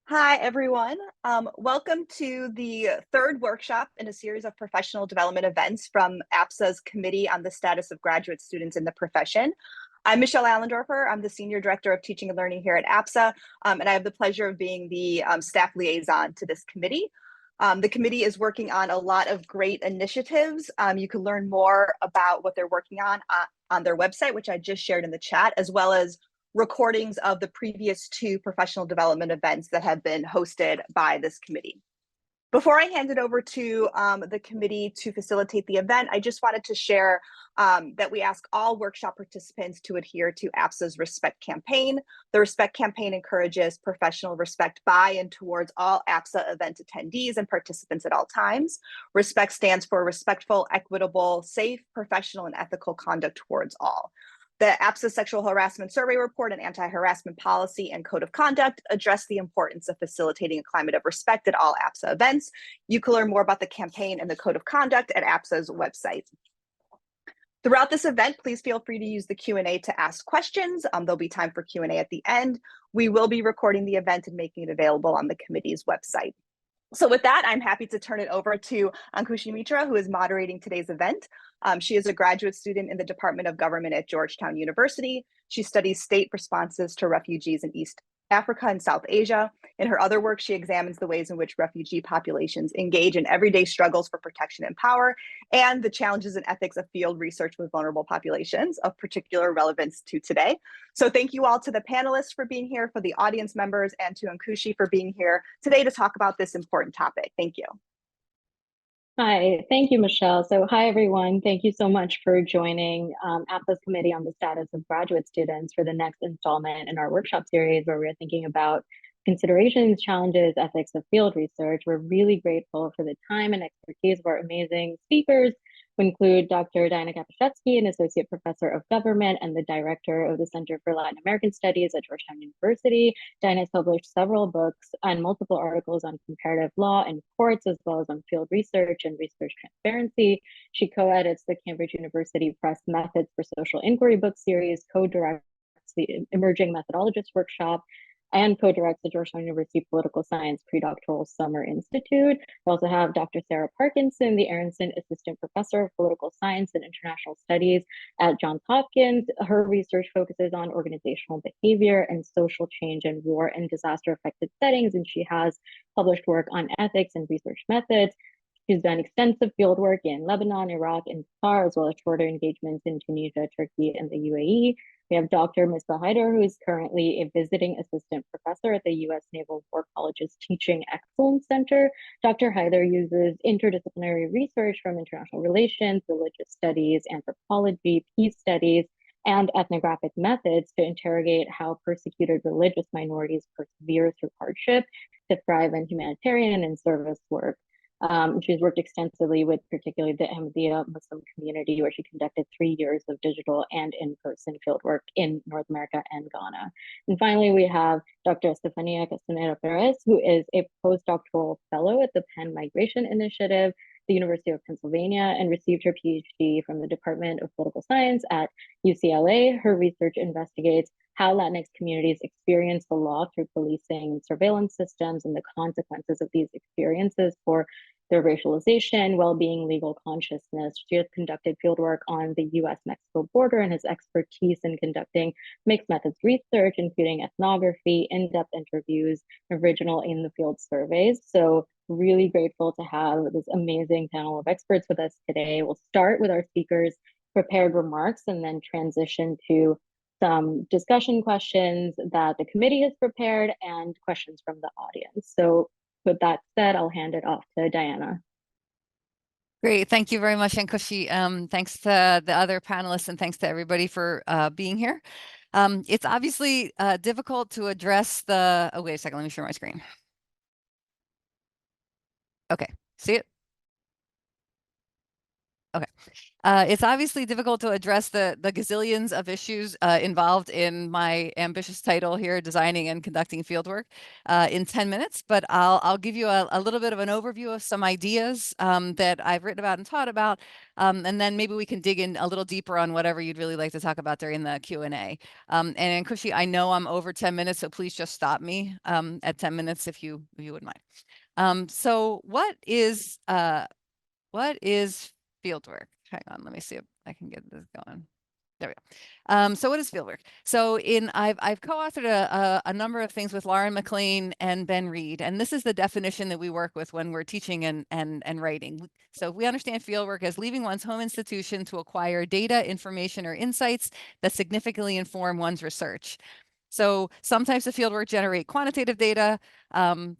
Hi, everyone. Welcome to the third workshop in a series of professional development events from APSA's Committee on the Status of Graduate Students in the Profession. I'm Michelle Allendorfer. I'm the Senior Director of Teaching and Learning here at APSA, and I have the pleasure of being the staff liaison to this committee. The committee is working on a lot of great initiatives. You can learn more about what they're working on their website, which I just shared in the chat, as well as recordings of the previous two professional development events that have been hosted by this committee. Before I hand it over to the committee to facilitate the event, I just wanted to share that we ask all workshop participants to adhere to APSA's Respect Campaign. The Respect Campaign encourages professional respect by and towards all APSA event attendees and participants at all times. Respect stands for respectful, equitable, safe, professional, and ethical conduct towards all. The APSA Sexual Harassment Survey Report and Anti-Harassment Policy and Code of Conduct address the importance of facilitating a climate of respect at all APSA events. You can learn more about the campaign and the Code of Conduct at APSA's website. Throughout this event, please feel free to use the Q&A to ask questions. There'll be time for Q&A at the end. We will be recording the event and making it available on the committee's website. So with that, I'm happy to turn it over to Ankushi Mitra, who is moderating today's event. She is a graduate student in the Department of Government at Georgetown University. She studies state responses to refugees in East Africa and South Asia. In her other work, she examines the ways in which refugee populations engage in everyday struggles for protection and power, and the challenges and ethics of field research with vulnerable populations of particular relevance to today. So thank you all to the panelists for being here, for the audience members, and to Ankushi for being here today to talk about this important topic. Thank you. Hi, thank you, Michelle. So hi, everyone. Thank you so much for joining APSA's Committee on the Status of Graduate Students for the next installment in our workshop series, where we're thinking about considerations, challenges, ethics of field research. We're really grateful for the time and expertise of our amazing speakers, who include Dr. Diana Kapiszewski, an Associate Professor of Government and the Director of the Center for Latin American Studies at Georgetown University. Diana has published several books and multiple articles on comparative law and courts, as well as on field research and research transparency. She co-edits the Cambridge University Press Methods for Social Inquiry book series, co-directs the Emerging Methodologist Workshop, and co-directs the Georgetown University Political Science Predoctoral Summer Institute. We also have Dr. Sarah Parkinson, the Aronson Assistant Professor of Political Science and International Studies at Johns Hopkins. Her research focuses on organizational behavior and social change in war and disaster-affected settings, and she has published work on ethics and research methods. She's done extensive field work in Lebanon, Iraq, and Qatar, as well as shorter engagements in Tunisia, Turkey, and the UAE. We have Dr. Misbah Hyder, who is currently a visiting assistant professor at the U.S. Naval War College's Teaching Excellence Center. Dr. Hyder uses interdisciplinary research from international relations, religious studies, anthropology, peace studies, and ethnographic methods to interrogate how persecuted religious minorities persevere through hardship to thrive in humanitarian and service work. She's worked extensively with particularly the Ahmadiyya Muslim community, where she conducted 3 years of digital and in-person fieldwork in North America and Ghana. And finally, we have Dr. Estefania Castañeda-Pérez, who is a postdoctoral fellow at the Penn Migration Initiative, the University of Pennsylvania, and received her PhD from the Department of Political Science at UCLA. Her research investigates how Latinx communities experience the law through policing and surveillance systems and the consequences of these experiences for their racialization, well-being, legal consciousness. She has conducted fieldwork on the US-Mexico border and has expertise in conducting mixed methods research, including ethnography, in-depth interviews, original in-the-field surveys. So really grateful to have this amazing panel of experts with us today. We'll start with our speakers' prepared remarks and then transition to some discussion questions that the committee has prepared and questions from the audience. So with that said, I'll hand it off to Diana. Great. Thank you very much, Ankushi. Thanks to the other panelists and thanks to everybody for being here. It's obviously difficult to address the, oh, wait a second, let me share my screen. Okay, see it? Okay. It's obviously difficult to address the gazillions of issues involved in my ambitious title here, designing and conducting fieldwork, in 10 minutes. But I'll give you a little bit of an overview of some ideas that I've written about and taught about, and then maybe we can dig in a little deeper on whatever you'd really like to talk about during the Q&A. And Kushi, I know I'm over 10 minutes, so please just stop me at 10 minutes if you wouldn't mind. So what is fieldwork? Hang on, let me see if I can get this going. There we go. So what is fieldwork? So I've co-authored a number of things with Lauren McLean and Ben Reed, and this is the definition that we work with when we're teaching and writing. So we understand fieldwork as leaving one's home institution to acquire data, information, or insights that significantly inform one's research. So some types of fieldwork generate quantitative data,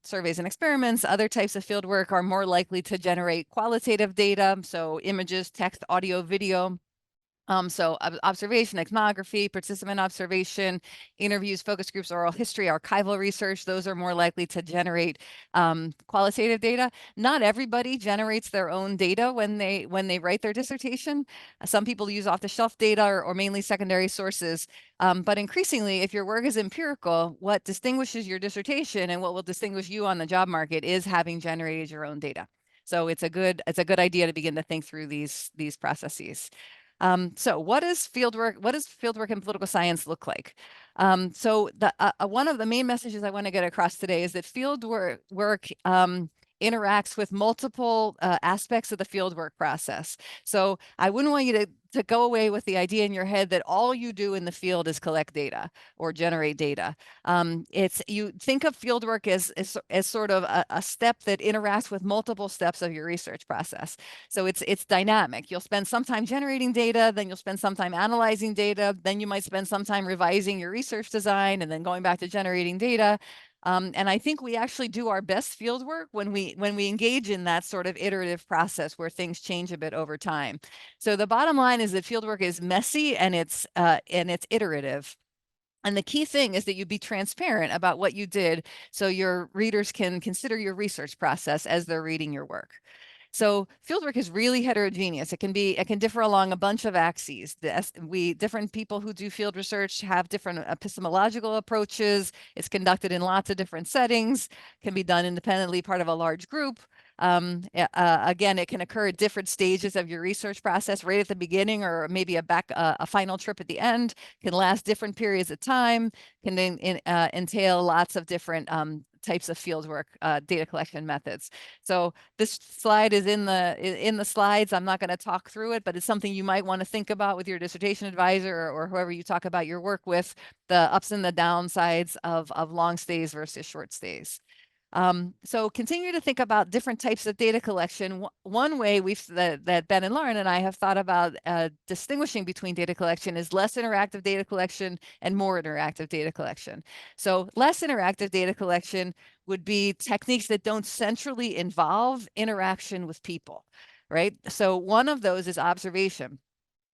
surveys and experiments. Other types of fieldwork are more likely to generate qualitative data, so images, text, audio, video. So observation, ethnography, participant observation, interviews, focus groups, oral history, archival research, those are more likely to generate qualitative data. Not everybody generates their own data when they write their dissertation. Some people use off-the-shelf data or mainly secondary sources. But increasingly, if your work is empirical, what distinguishes your dissertation and what will distinguish you on the job market is having generated your own data. So it's a good idea to begin to think through these processes. So what is fieldwork? What does fieldwork in political science look like? So one of the main messages I want to get across today is that fieldwork interacts with multiple aspects of the fieldwork process. So I wouldn't want you to go away with the idea in your head that all you do in the field is collect data or generate data. You think of fieldwork as sort of a step that interacts with multiple steps of your research process. So it's dynamic. You'll spend some time generating data, then you'll spend some time analyzing data, then you might spend some time revising your research design and then going back to generating data. And I think we actually do our best field work when we engage in that sort of iterative process where things change a bit over time. So the bottom line is that fieldwork is messy and it's iterative. And the key thing is that you be transparent about what you did so your readers can consider your research process as they're reading your work. So fieldwork is really heterogeneous. It can differ along a bunch of axes. Different people who do field research have different epistemological approaches. It's conducted in lots of different settings, can be done independently, part of a large group. Again, it can occur at different stages of your research process, right at the beginning or maybe a final trip at the end, can last different periods of time, can entail lots of different types of fieldwork data collection methods. So this slide is in the slides. I'm not going to talk through it, but it's something you might want to think about with your dissertation advisor or whoever you talk about your work with, the ups and the downsides of long stays versus short stays. So continue to think about different types of data collection. One way that Ben and Lauren and I have thought about distinguishing between data collection is less interactive data collection and more interactive data collection. So less interactive data collection would be techniques that don't centrally involve interaction with people, right? So one of those is observation.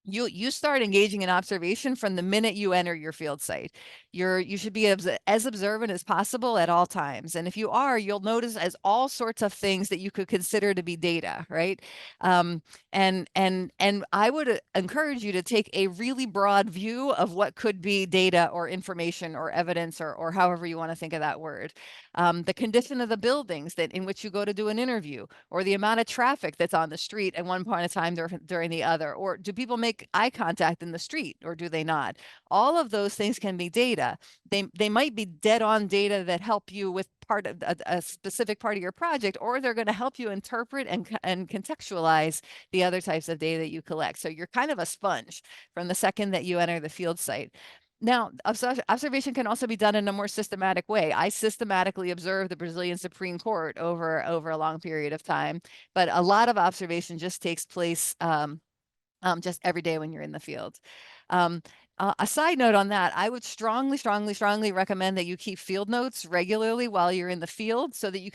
You start engaging in observation from the minute you enter your field site. You should be as observant as possible at all times. And if you are, you'll notice as all sorts of things that you could consider to be data, right? And I would encourage you to take a really broad view of what could be data or information or evidence or however you want to think of that word. The condition of the buildings in which you go to do an interview, or the amount of traffic that's on the street at one point in time during the other, or do people make eye contact in the street or do they not? All of those things can be data. They might be dead on data that help you with part of a specific part of your project, or they're going to help you interpret and contextualize the other types of data that you collect. So you're kind of a sponge from the second that you enter the field site. Now, observation can also be done in a more systematic way. I systematically observe the Brazilian Supreme Court over a long period of time, but a lot of observation just takes place just every day when you're in the field. a side note on that, I would strongly, strongly, strongly recommend that you keep field notes regularly while you're in the field so that you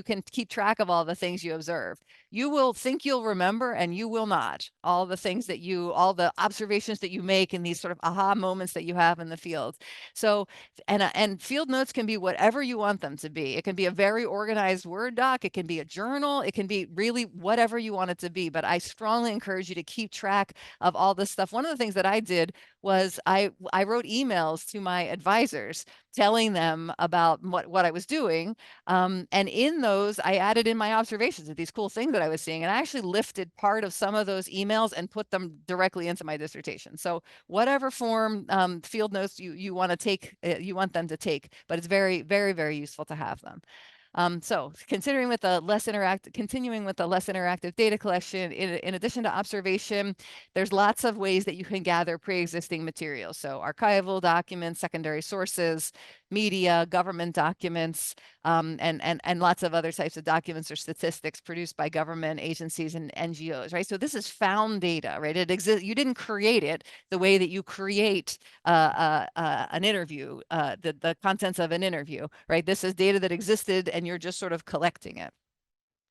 can keep track of all the things you observe. You will think you'll remember, and you will not, all the things that all the observations that you make and these sort of aha moments that you have in the field. So, and field notes can be whatever you want them to be. It can be a very organized Word doc. It can be a journal. It can be really whatever you want it to be. But I strongly encourage you to keep track of all this stuff. One of the things that I did was I wrote emails to my advisors telling them about what I was doing. And in those, I added in my observations of these cool things that I was seeing. And I actually lifted part of some of those emails and put them directly into my dissertation. So whatever form field notes you want to take, you want them to take, but it's very, very, very useful to have them. So continuing with the less interactive data collection, in addition to observation, there's lots of ways that you can gather pre-existing materials. So archival documents, secondary sources, media, government documents, and lots of other types of documents or statistics produced by government agencies and NGOs, right? So this is found data, right? It exists. You didn't create it the way that you create an interview, the contents of an interview, right? This is data that existed and you're just sort of collecting it.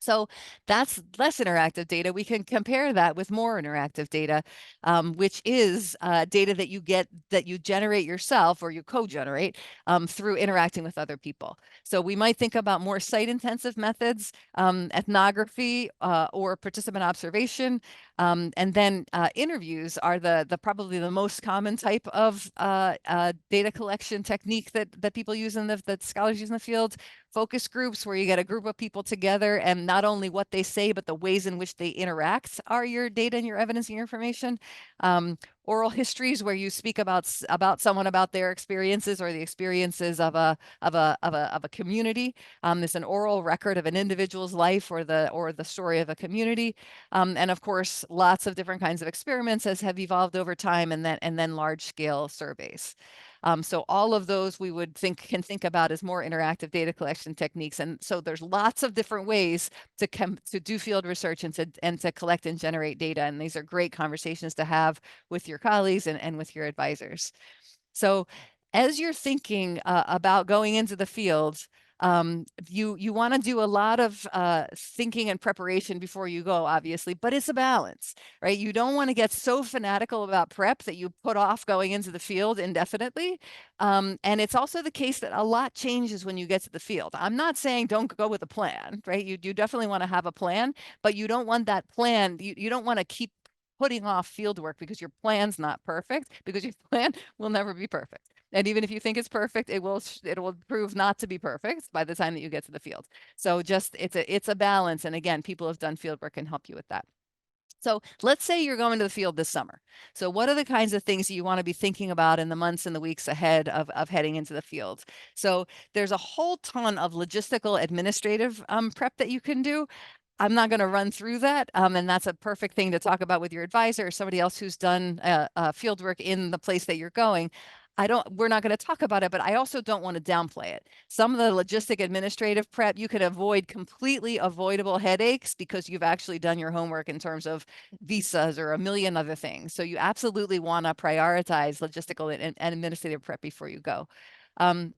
So that's less interactive data. We can compare that with more interactive data, which is data that you generate yourself or you co-generate through interacting with other people. So we might think about more site-intensive methods, ethnography or participant observation, and then interviews are probably the most common type of data collection technique that people use that scholars use in the field. Focus groups, where you get a group of people together and not only what they say, but the ways in which they interact are your data and your evidence and your information. Oral histories, where you speak about someone, about their experiences or the experiences of a community. It's an oral record of an individual's life or the story of a community. And of course, lots of different kinds of experiments as have evolved over time, and then large scale surveys. So all of those we can think about as more interactive data collection techniques. And so there's lots of different ways to do field research and to collect and generate data. And these are great conversations to have with your colleagues and with your advisors. So as you're thinking about going into the field, you want to do a lot of thinking and preparation before you go, obviously, but it's a balance, right? You don't want to get so fanatical about prep that you put off going into the field indefinitely. And it's also the case that a lot changes when you get to the field. I'm not saying don't go with a plan, right? You definitely want to have a plan, but you don't want that plan. You don't want to keep putting off field work because your plan's not perfect, because your plan will never be perfect. And even if you think it's perfect, it will prove not to be perfect by the time that you get to the field. So just it's a balance. And again, people who have done field work can help you with that. So let's say you're going to the field this summer. So what are the kinds of things you want to be thinking about in the months and the weeks ahead of heading into the field? So there's a whole ton of logistical administrative prep that you can do. I'm not going to run through that. And that's a perfect thing to talk about with your advisor or somebody else who's done field work in the place that you're going. We're not going to talk about it, but I also don't want to downplay it. Some of the logistic administrative prep, you can avoid completely avoidable headaches because you've actually done your homework in terms of visas or a million other things. So you absolutely want to prioritize logistical and administrative prep before you go. In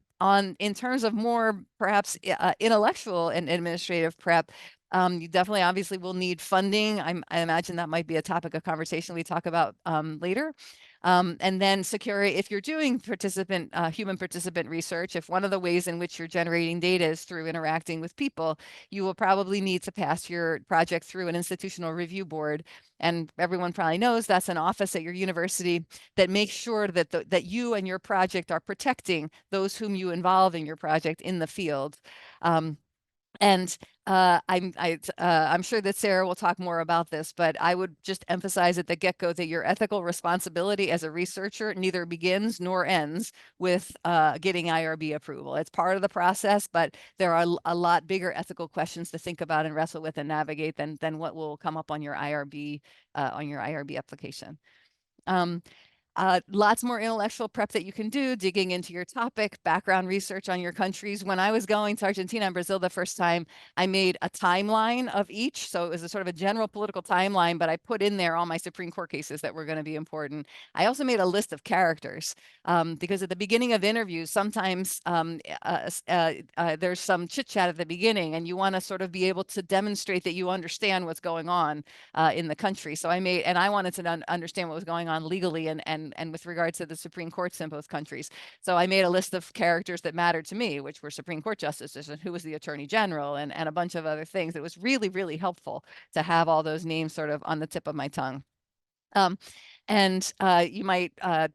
terms of more perhaps intellectual and administrative prep, you definitely obviously will need funding. I imagine that might be a topic of conversation we talk about later. And then security, if you're doing human participant research, if one of the ways in which you're generating data is through interacting with people, you will probably need to pass your project through an institutional review board. And everyone probably knows that's an office at your university that makes sure that you and your project are protecting those whom you involve in your project in the field. And I'm sure that Sarah will talk more about this, but I would just emphasize at the get-go that your ethical responsibility as a researcher neither begins nor ends with getting IRB approval. It's part of the process, but there are a lot bigger ethical questions to think about and wrestle with and navigate than what will come up on your IRB application. Lots more intellectual prep that you can do, digging into your topic, background research on your countries. When I was going to Argentina and Brazil the first time, I made a timeline of each. So it was a sort of a general political timeline, but I put in there all my Supreme Court cases that were going to be important. I also made a list of characters because at the beginning of interviews, sometimes there's some chit chat at the beginning, and you want to sort of be able to demonstrate that you understand what's going on in the country. So I wanted to understand what was going on legally and with regards to the Supreme Courts in both countries. So I made a list of characters that mattered to me, which were Supreme Court justices and who was the Attorney General and a bunch of other things. It was really, really helpful to have all those names sort of on the tip of my tongue. And you might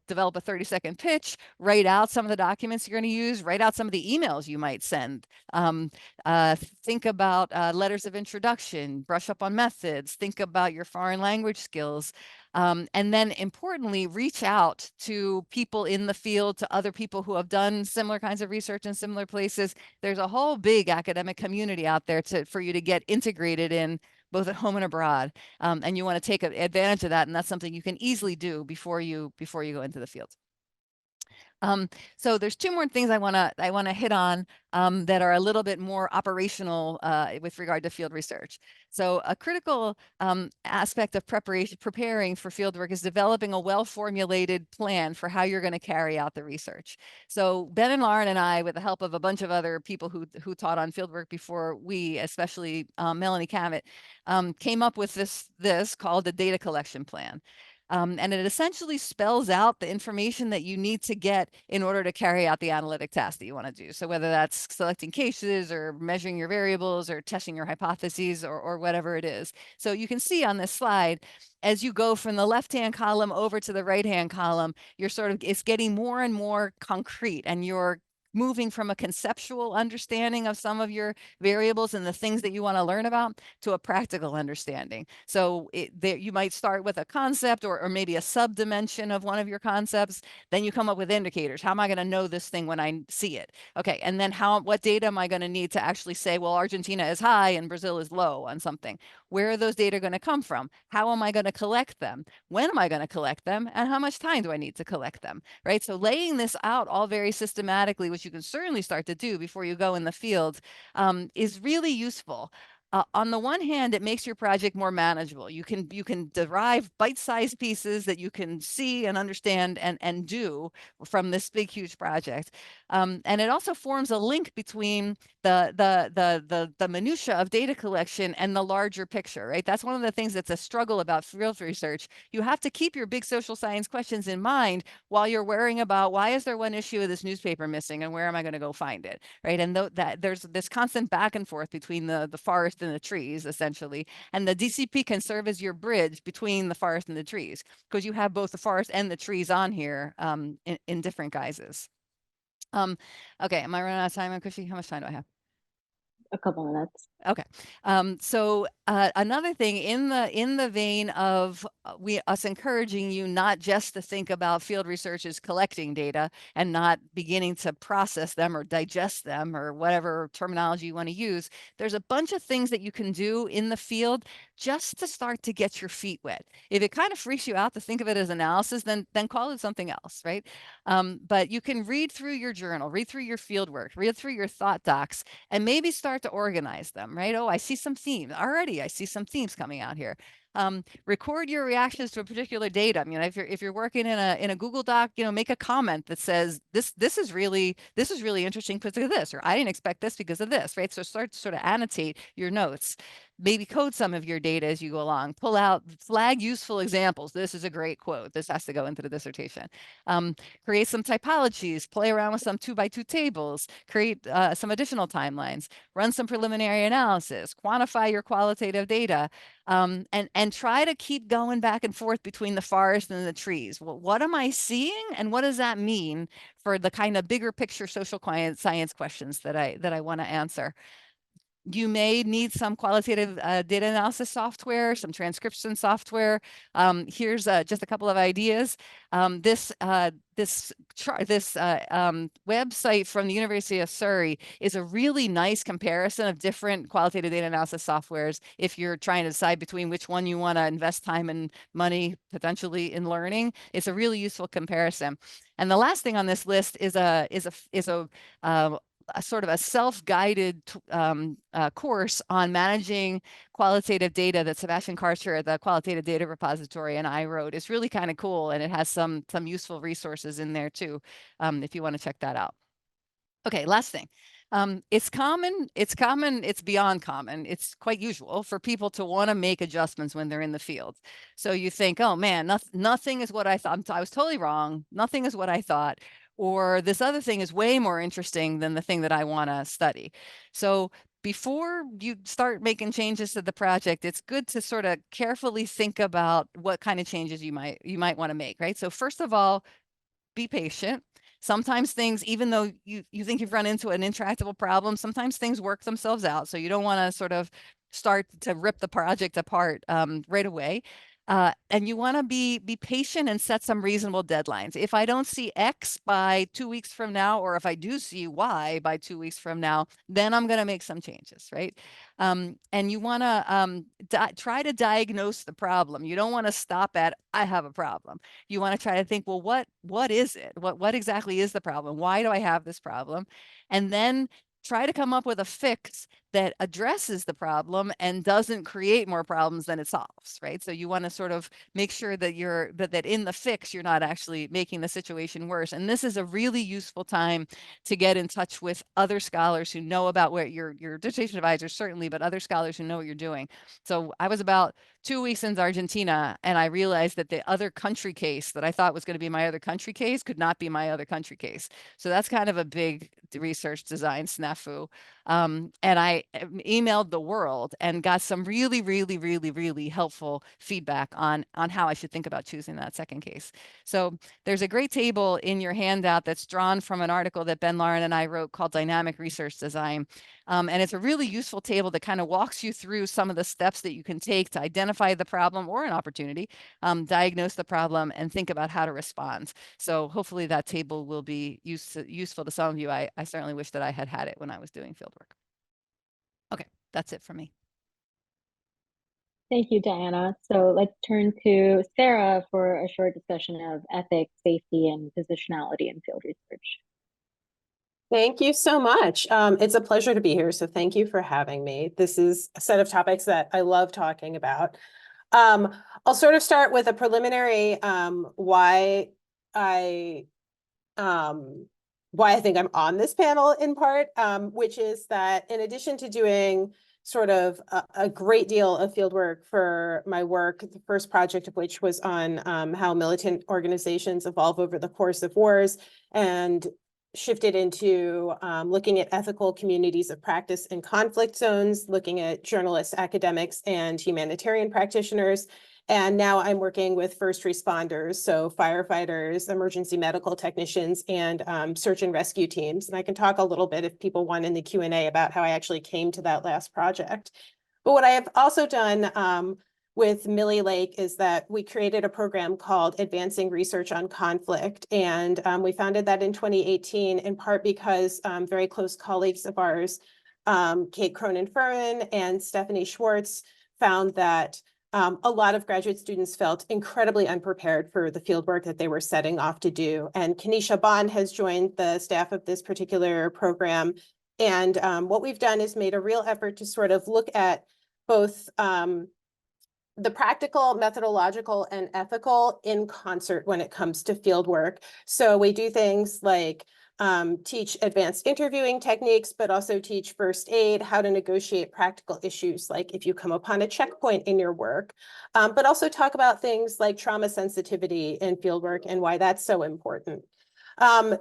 develop a 30-second pitch, write out some of the documents you're going to use, write out some of the emails you might send. Think about letters of introduction, brush up on methods, think about your foreign language skills. And then importantly, reach out to people in the field, to other people who have done similar kinds of research in similar places. There's a whole big academic community out there for you to get integrated in, both at home and abroad. And you want to take advantage of that. And that's something you can easily do before you go into the field. So there's two more things I want to hit on that are a little bit more operational with regard to field research. So a critical aspect of preparing for fieldwork is developing a well-formulated plan for how you're going to carry out the research. So Ben and Lauren and I, with the help of a bunch of other people who taught on fieldwork before we, especially Melanie Cavitt, came up with this called the data collection plan. And it essentially spells out the information that you need to get in order to carry out the analytic task that you want to do. So whether that's selecting cases or measuring your variables or testing your hypotheses or whatever it is. So you can see on this slide, as you go from the left-hand column over to the right-hand column, it's getting more and more concrete, and you're moving from a conceptual understanding of some of your variables and the things that you want to learn about to a practical understanding. So you might start with a concept or maybe a subdimension of one of your concepts. Then you come up with indicators. How am I going to know this thing when I see it? Okay, and then what data am I going to need to actually say, well, Argentina is high and Brazil is low on something? Where are those data going to come from? How am I going to collect them? When am I going to collect them? And how much time do I need to collect them? Right? So laying this out all very systematically, which you can certainly start to do before you go in the field, is really useful. On the one hand, it makes your project more manageable. You can derive bite-sized pieces that you can see and understand and do from this big, huge project. And it also forms a link between the minutia of data collection and the larger picture, right? That's one of the things that's a struggle about field research. You have to keep your big social science questions in mind while you're worrying about, why is there one issue of this newspaper missing and where am I going to go find it, right? And that there's this constant back and forth between the forest and the trees, essentially. And the DCP can serve as your bridge between the forest and the trees, because you have both the forest and the trees on here in different guises. Okay, am I running out of time, Kushi? How much time do I have? A couple minutes. Okay. So another thing in the vein of us encouraging you not just to think about field research as collecting data and not beginning to process them or digest them or whatever terminology you want to use, there's a bunch of things that you can do in the field just to start to get your feet wet. If it kind of freaks you out to think of it as analysis, then call it something else, right? But you can read through your journal, read through your field work, read through your thought docs, and maybe start to organize them, right? Oh, I see some themes already. I see some themes coming out here. Record your reactions to a particular data. I mean, if you're working in a Google Doc, make a comment that says this is really interesting because of this, or I didn't expect this because of this, right? So start to sort of annotate your notes. Maybe code some of your data as you go along. Flag useful examples. This is a great quote. This has to go into the dissertation. Create some typologies. Play around with some 2x2 tables. Create some additional timelines. Run some preliminary analysis. Quantify your qualitative data. And try to keep going back and forth between the forest and the trees. Well, what am I seeing, and what does that mean for the kind of bigger picture social science questions that I want to answer? You may need some qualitative data analysis software, some transcription software. Here's just a couple of ideas. This website from the University of Surrey is a really nice comparison of different qualitative data analysis softwares if you're trying to decide between which one you want to invest time and money potentially in learning. It's a really useful comparison. And the last thing on this list is a sort of a self-guided course on managing qualitative data that Sebastian Karcher at the Qualitative Data Repository and I wrote. It's really kind of cool, and it has some useful resources in there too, if you want to check that out. Okay, last thing. It's beyond common. It's quite usual for people to want to make adjustments when they're in the field. So you think, oh man, nothing is what I thought. I was totally wrong. Nothing is what I thought. Or this other thing is way more interesting than the thing that I want to study. So before you start making changes to the project, it's good to sort of carefully think about what kind of changes you might want to make, right? So first of all, be patient. Sometimes things, even though you think you've run into an intractable problem, sometimes things work themselves out. So you don't want to sort of start to rip the project apart right away. And you want to be patient and set some reasonable deadlines. If I don't see X by 2 weeks from now, or if I do see Y by 2 weeks from now, then I'm going to make some changes, right? And you want to try to diagnose the problem. You don't want to stop at, I have a problem. You want to try to think, well, what is it? What exactly is the problem? Why do I have this problem? And then try to come up with a fix that addresses the problem and doesn't create more problems than it solves, right? So you want to sort of make sure that that in the fix, you're not actually making the situation worse. And this is a really useful time to get in touch with other scholars who know about what your dissertation advisor, certainly, but other scholars who know what you're doing. So I was about 2 weeks in Argentina, and I realized that the other country case that I thought was going to be my other country case could not be my other country case. So that's kind of a big research design snafu. And I emailed the world and got some really, really, really, really helpful feedback on how I should think about choosing that second case. So there's a great table in your handout that's drawn from an article that Ben Lauren and I wrote called Dynamic Research Design. And it's a really useful table that kind of walks you through some of the steps that you can take to identify the problem or an opportunity, diagnose the problem, and think about how to respond. So hopefully that table will be useful to some of you. I certainly wish that I had it when I was doing fieldwork. Okay, that's it for me. Thank you, Diana. So let's turn to Sarah for a short discussion of ethics, safety, and positionality in field research. Thank you so much. It's a pleasure to be here. So thank you for having me. This is a set of topics that I love talking about. I'll sort of start with a preliminary why I think I'm on this panel in part, which is that in addition to doing sort of a great deal of field work for my work, the first project of which was on how militant organizations evolve over the course of wars, and shifted into looking at ethical communities of practice in conflict zones, looking at journalists, academics, and humanitarian practitioners. And now I'm working with first responders, so firefighters, emergency medical technicians, and search and rescue teams. And I can talk a little bit if people want in the Q&A about how I actually came to that last project. But what I have also done with Millie Lake is that we created a program called Advancing Research on Conflict. And we founded that in 2018, in part because very close colleagues of ours, Kate Cronin-Furman and Stephanie Schwartz, found that a lot of graduate students felt incredibly unprepared for the fieldwork that they were setting off to do. And Kanisha Bond has joined the staff of this particular program. And what we've done is made a real effort to sort of look at both the practical, methodological, and ethical in concert when it comes to fieldwork. So we do things like teach advanced interviewing techniques, but also teach first aid, how to negotiate practical issues, like if you come upon a checkpoint in your work, but also talk about things like trauma sensitivity in fieldwork and why that's so important.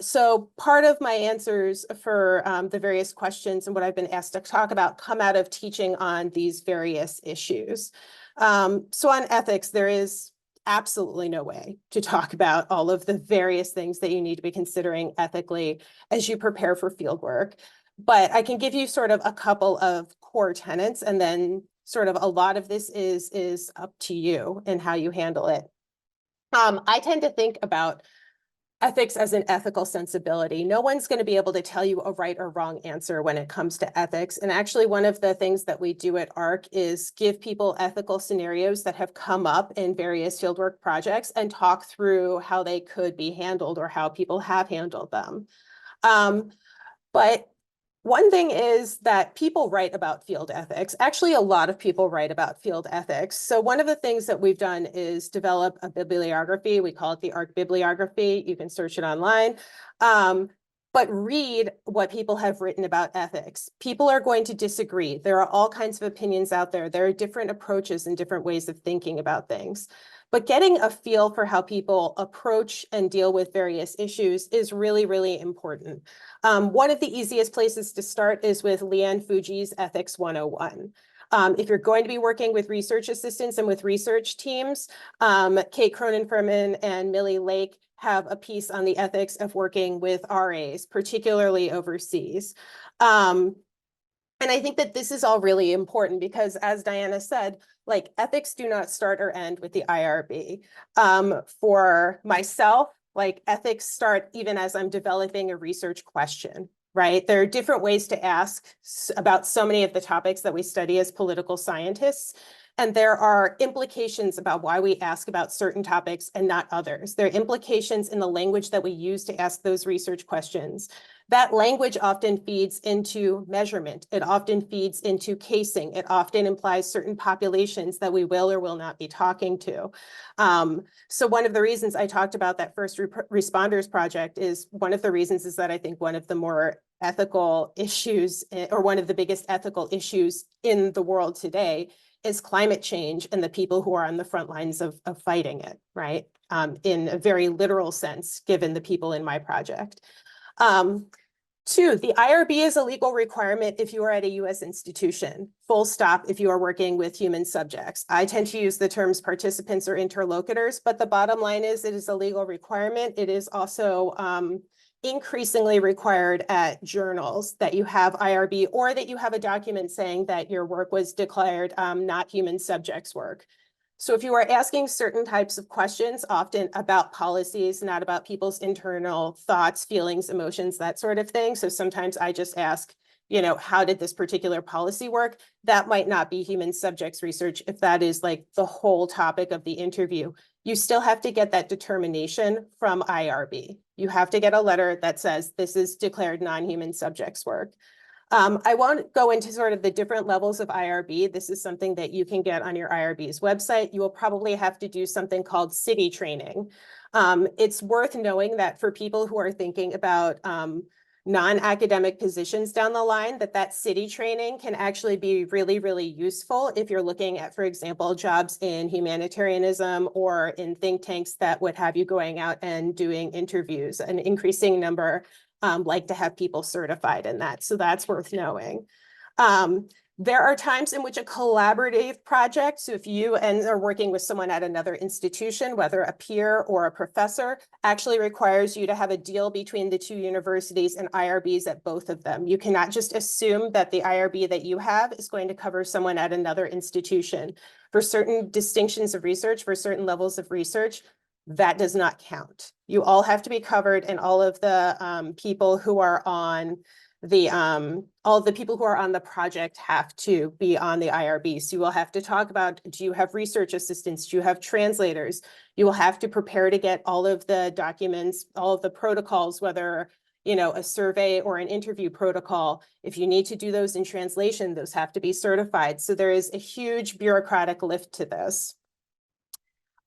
So part of my answers for the various questions and what I've been asked to talk about come out of teaching on these various issues. So on ethics, there is absolutely no way to talk about all of the various things that you need to be considering ethically as you prepare for fieldwork. But I can give you sort of a couple of core tenets, and then sort of a lot of this is up to you and how you handle it. I tend to think about ethics as an ethical sensibility. No one's going to be able to tell you a right or wrong answer when it comes to ethics. And actually, one of the things that we do at ARC is give people ethical scenarios that have come up in various fieldwork projects and talk through how they could be handled or how people have handled them. But one thing is that people write about field ethics. Actually, a lot of people write about field ethics. So one of the things that we've done is develop a bibliography. We call it the ARC bibliography. You can search it online. But read what people have written about ethics. People are going to disagree. There are all kinds of opinions out there. There are different approaches and different ways of thinking about things. But getting a feel for how people approach and deal with various issues is really, really important. One of the easiest places to start is with Leanne Fuji's Ethics 101. If you're going to be working with research assistants and with research teams, Kate Cronin-Furman and Millie Lake have a piece on the ethics of working with RAs, particularly overseas. And I think that this is all really important because, as Diana said, like, ethics do not start or end with the IRB. For myself, like, ethics start even as I'm developing a research question, right? There are different ways to ask about so many of the topics that we study as political scientists. And there are implications about why we ask about certain topics and not others. There are implications in the language that we use to ask those research questions. That language often feeds into measurement. It often feeds into casing. It often implies certain populations that we will or will not be talking to. So one of the reasons I talked about that first responders project is one of the reasons is that I think one of the more ethical issues, or one of the biggest ethical issues in the world today, is climate change and the people who are on the front lines of fighting it, right? In a very literal sense, given the people in my project. Two, the IRB is a legal requirement if you are at a US institution, full stop if you are working with human subjects. I tend to use the terms participants or interlocutors, but the bottom line is it is a legal requirement. It is also increasingly required at journals that you have IRB or that you have a document saying that your work was declared not human subjects work. So if you are asking certain types of questions, often about policies, not about people's internal thoughts, feelings, emotions, that sort of thing. So sometimes I just ask, you know, how did this particular policy work? That might not be human subjects research if that is like the whole topic of the interview. You still have to get that determination from IRB. You have to get a letter that says this is declared non-human subjects work. I won't go into sort of the different levels of IRB. This is something that you can get on your IRB's website. You will probably have to do something called city training. It's worth knowing that for people who are thinking about non-academic positions down the line, that city training can actually be really, really useful if you're looking at, for example, jobs in humanitarianism or in think tanks that would have you going out and doing interviews. An increasing number like to have people certified in that. So that's worth knowing. There are times in which a collaborative project, so if you are working with someone at another institution, whether a peer or a professor, actually requires you to have a deal between the two universities and IRBs at both of them. You cannot just assume that the IRB that you have is going to cover someone at another institution. For certain distinctions of research, for certain levels of research, that does not count. You all have to be covered, and all of the people who are on the all of the people who are on the project have to be on the IRB. So you will have to talk about, do you have research assistants? Do you have translators? You will have to prepare to get all of the documents, all of the protocols, whether, you know, a survey or an interview protocol. If you need to do those in translation, those have to be certified. So there is a huge bureaucratic lift to this.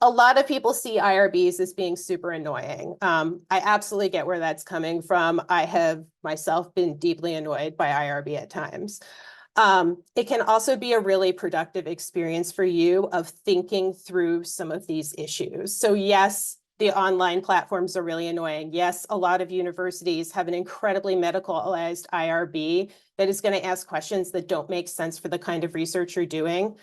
A lot of people see IRBs as being super annoying. I absolutely get where that's coming from. I have myself been deeply annoyed by IRB at times. It can also be a really productive experience for you of thinking through some of these issues. So yes, the online platforms are really annoying. Yes, a lot of universities have an incredibly medicalized IRB that is going to ask questions that don't make sense for the kind of research you're doing.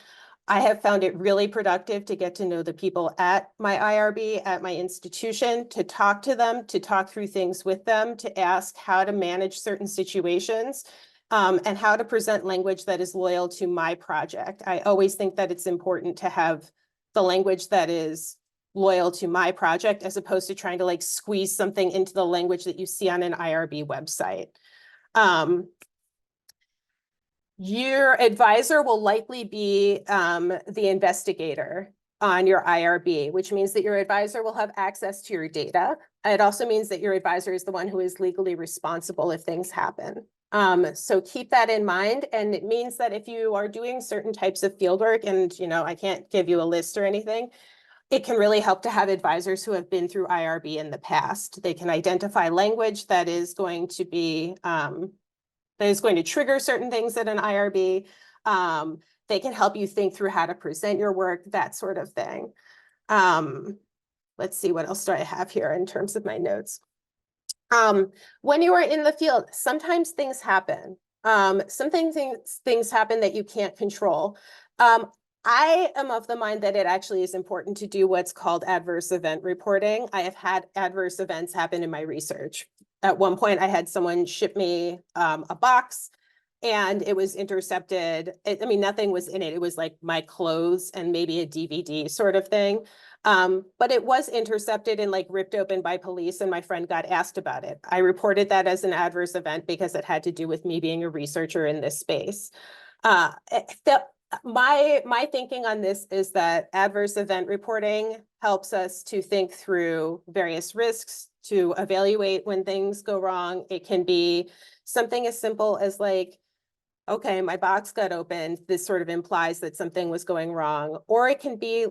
I have found it really productive to get to know the people at my IRB, at my institution, to talk to them, to talk through things with them, to ask how to manage certain situations. and how to present language that is loyal to my project. I always think that it's important to have the language that is loyal to my project, as opposed to trying to like squeeze something into the language that you see on an IRB website. Your advisor will likely be the investigator on your IRB, which means that your advisor will have access to your data. It also means that your advisor is the one who is legally responsible if things happen. So keep that in mind. And it means that if you are doing certain types of fieldwork, and you know, I can't give you a list or anything, it can really help to have advisors who have been through IRB in the past. They can identify language that is going to be that is going to trigger certain things at an IRB. They can help you think through how to present your work, that sort of thing. Let's see, what else do I have here in terms of my notes? When you are in the field, sometimes things happen. Things happen that you can't control. I am of the mind that it actually is important to do what's called adverse event reporting. I have had adverse events happen in my research. At one point, I had someone ship me a box and it was intercepted. I mean, nothing was in it. It was like my clothes and maybe a DVD sort of thing. But it was intercepted and like ripped open by police, and my friend got asked about it. I reported that as an adverse event because it had to do with me being a researcher in this space. My thinking on this is that adverse event reporting helps us to think through various risks, to evaluate when things go wrong. It can be something as simple as like, okay, my box got opened. This sort of implies that something was going wrong. Or it can be,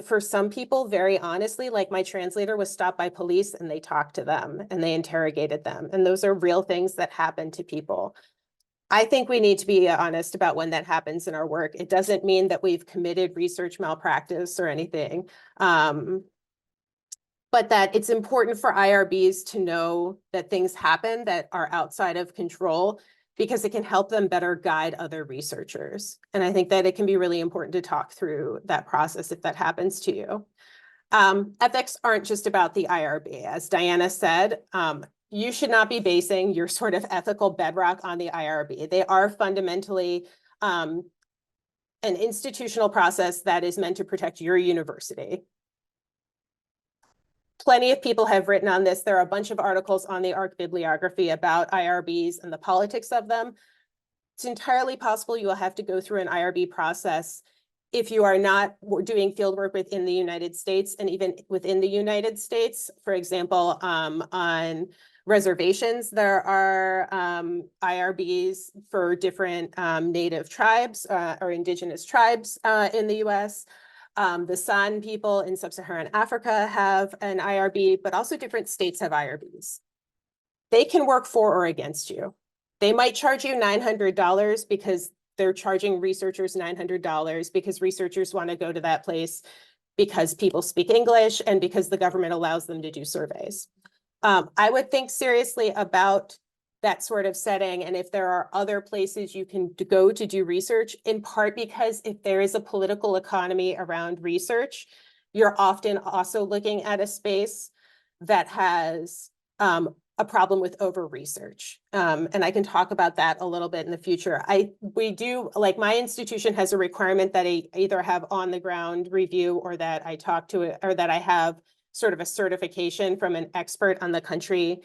for some people, very honestly, like my translator was stopped by police and they talked to them and they interrogated them. And those are real things that happen to people. I think we need to be honest about when that happens in our work. It doesn't mean that we've committed research malpractice or anything, but that it's important for IRBs to know that things happen that are outside of control, because it can help them better guide other researchers. And I think that it can be really important to talk through that process if that happens to you. Ethics aren't just about the IRB. As Diana said, you should not be basing your sort of ethical bedrock on the IRB. They are fundamentally an institutional process that is meant to protect your university. Plenty of people have written on this. There are a bunch of articles on the ARC bibliography about IRBs and the politics of them. It's entirely possible you will have to go through an IRB process if you are not doing fieldwork within the United States, and even within the United States. For example, on reservations, there are IRBs for different native tribes or indigenous tribes in the US. The San people in sub-Saharan Africa have an IRB, but also different states have IRBs. They can work for or against you. They might charge you $900 because they're charging researchers $900 because researchers want to go to that place because people speak English and because the government allows them to do surveys. I would think seriously about that sort of setting, and if there are other places you can go to do research, in part because if there is a political economy around research, you're often also looking at a space that has a problem with over-research. And I can talk about that a little bit in the future. We do, like my institution has a requirement that I either have on-the-ground review or that I talk to it, or that I have sort of a certification from an expert on the country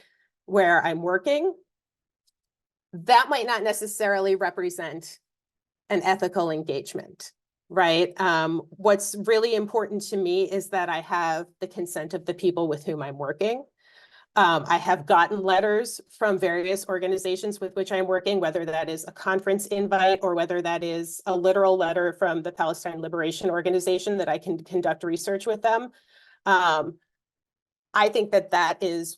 where I'm working. That might not necessarily represent an ethical engagement, right? What's really important to me is that I have the consent of the people with whom I'm working. I have gotten letters from various organizations with which I'm working, whether that is a conference invite or whether that is a literal letter from the Palestine Liberation Organization that I can conduct research with them. I think that is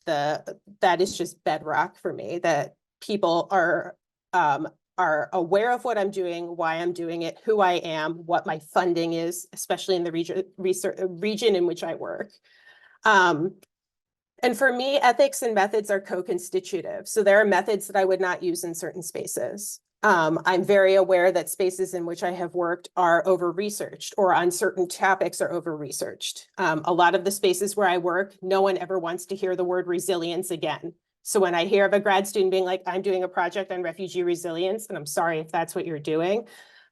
that is just bedrock for me, that people are aware of what I'm doing, why I'm doing it, who I am, what my funding is, especially in the region in which I work. And for me, ethics and methods are co-constitutive. So there are methods that I would not use in certain spaces. I'm very aware that spaces in which I have worked are over-researched, or on certain topics are over-researched. A lot of the spaces where I work, no one ever wants to hear the word resilience again. So when I hear of a grad student being like, I'm doing a project on refugee resilience, and I'm sorry if that's what you're doing,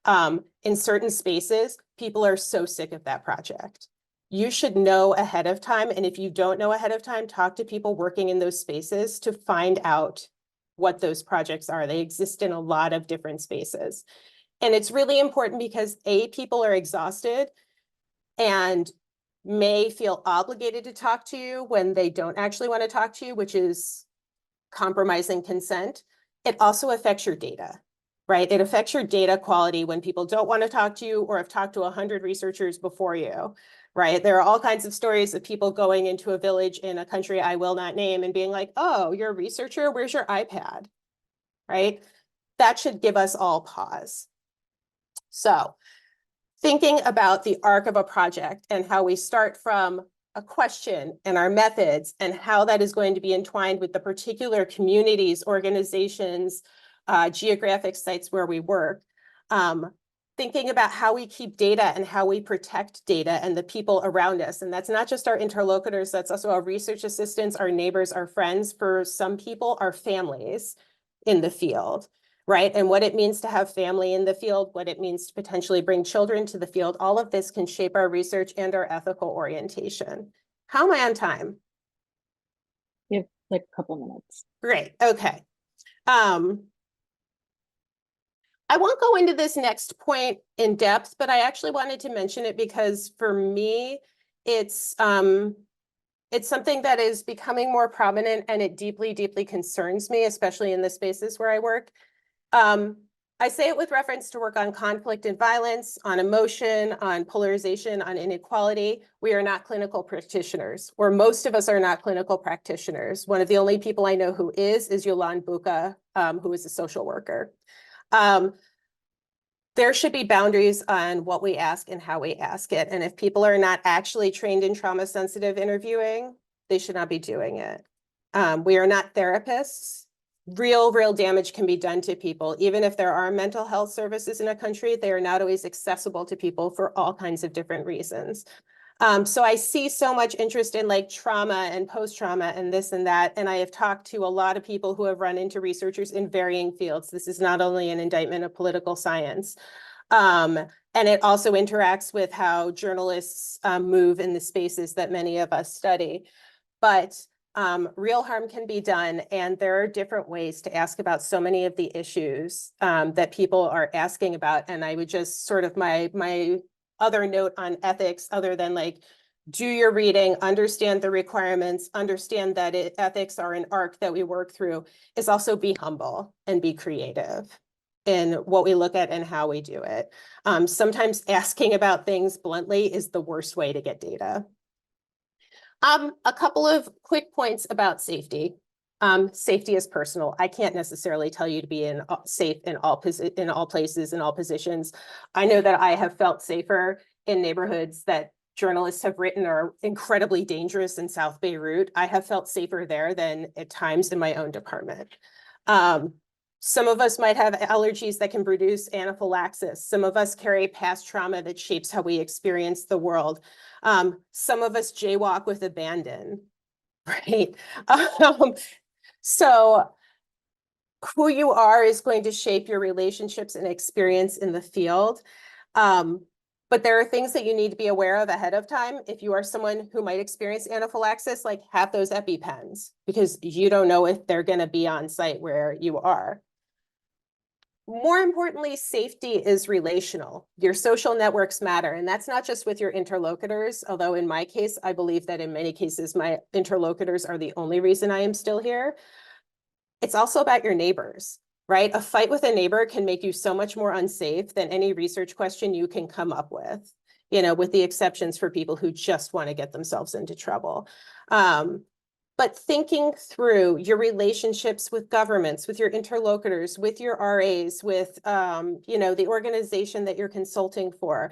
in certain spaces, people are so sick of that project. You should know ahead of time. And if you don't know ahead of time, talk to people working in those spaces to find out what those projects are. They exist in a lot of different spaces. And it's really important because people are exhausted and may feel obligated to talk to you when they don't actually want to talk to you, which is compromising consent. It also affects your data, right? It affects your data quality when people don't want to talk to you or have talked to 100 researchers before you, right? There are all kinds of stories of people going into a village in a country I will not name and being like, oh, you're a researcher, where's your iPad, right? That should give us all pause. So thinking about the arc of a project and how we start from a question and our methods and how that is going to be entwined with the particular communities, organizations, geographic sites where we work. Thinking about how we keep data and how we protect data and the people around us. And that's not just our interlocutors, that's also our research assistants, our neighbors, our friends, for some people, our families in the field, right? And what it means to have family in the field, what it means to potentially bring children to the field, all of this can shape our research and our ethical orientation. How am I on time? You have like a couple minutes. Great, okay. I won't go into this next point in depth, but I actually wanted to mention it because for me, it's something that is becoming more prominent and it deeply, deeply concerns me, especially in the spaces where I work. I say it with reference to work on conflict and violence, on emotion, on polarization, on inequality. We are not clinical practitioners, or most of us are not clinical practitioners. One of the only people I know who is Yolande Buca, who is a social worker. There should be boundaries on what we ask and how we ask it. And if people are not actually trained in trauma-sensitive interviewing, they should not be doing it. We are not therapists. Real damage can be done to people. Even if there are mental health services in a country, they are not always accessible to people for all kinds of different reasons. So I see so much interest in like trauma and post-trauma and this and that. And I have talked to a lot of people who have run into researchers in varying fields. This is not only an indictment of political science. And it also interacts with how journalists move in the spaces that many of us study. But real harm can be done. And there are different ways to ask about so many of the issues that people are asking about. And I would just sort of my other note on ethics, other than like, do your reading, understand the requirements, understand that ethics are an arc that we work through, is also be humble and be creative in what we look at and how we do it. Sometimes asking about things bluntly is the worst way to get data. A couple of quick points about safety. Safety is personal. I can't necessarily tell you to be safe in all places, in all positions. I know that I have felt safer in neighborhoods that journalists have written are incredibly dangerous in South Beirut. I have felt safer there than at times in my own department. Some of us might have allergies that can produce anaphylaxis. Some of us carry past trauma that shapes how we experience the world. Some of us jaywalk with abandon, right? So who you are is going to shape your relationships and experience in the field. But there are things that you need to be aware of ahead of time. If you are someone who might experience anaphylaxis, like have those EpiPens, because you don't know if they're going to be on site where you are. More importantly, safety is relational. Your social networks matter, and that's not just with your interlocutors, although in my case, I believe that in many cases, my interlocutors are the only reason I am still here. It's also about your neighbors, right? A fight with a neighbor can make you so much more unsafe than any research question you can come up with, you know, with the exceptions for people who just want to get themselves into trouble. But thinking through your relationships with governments, with your interlocutors, with your RAs, with, you know, the organization that you're consulting for,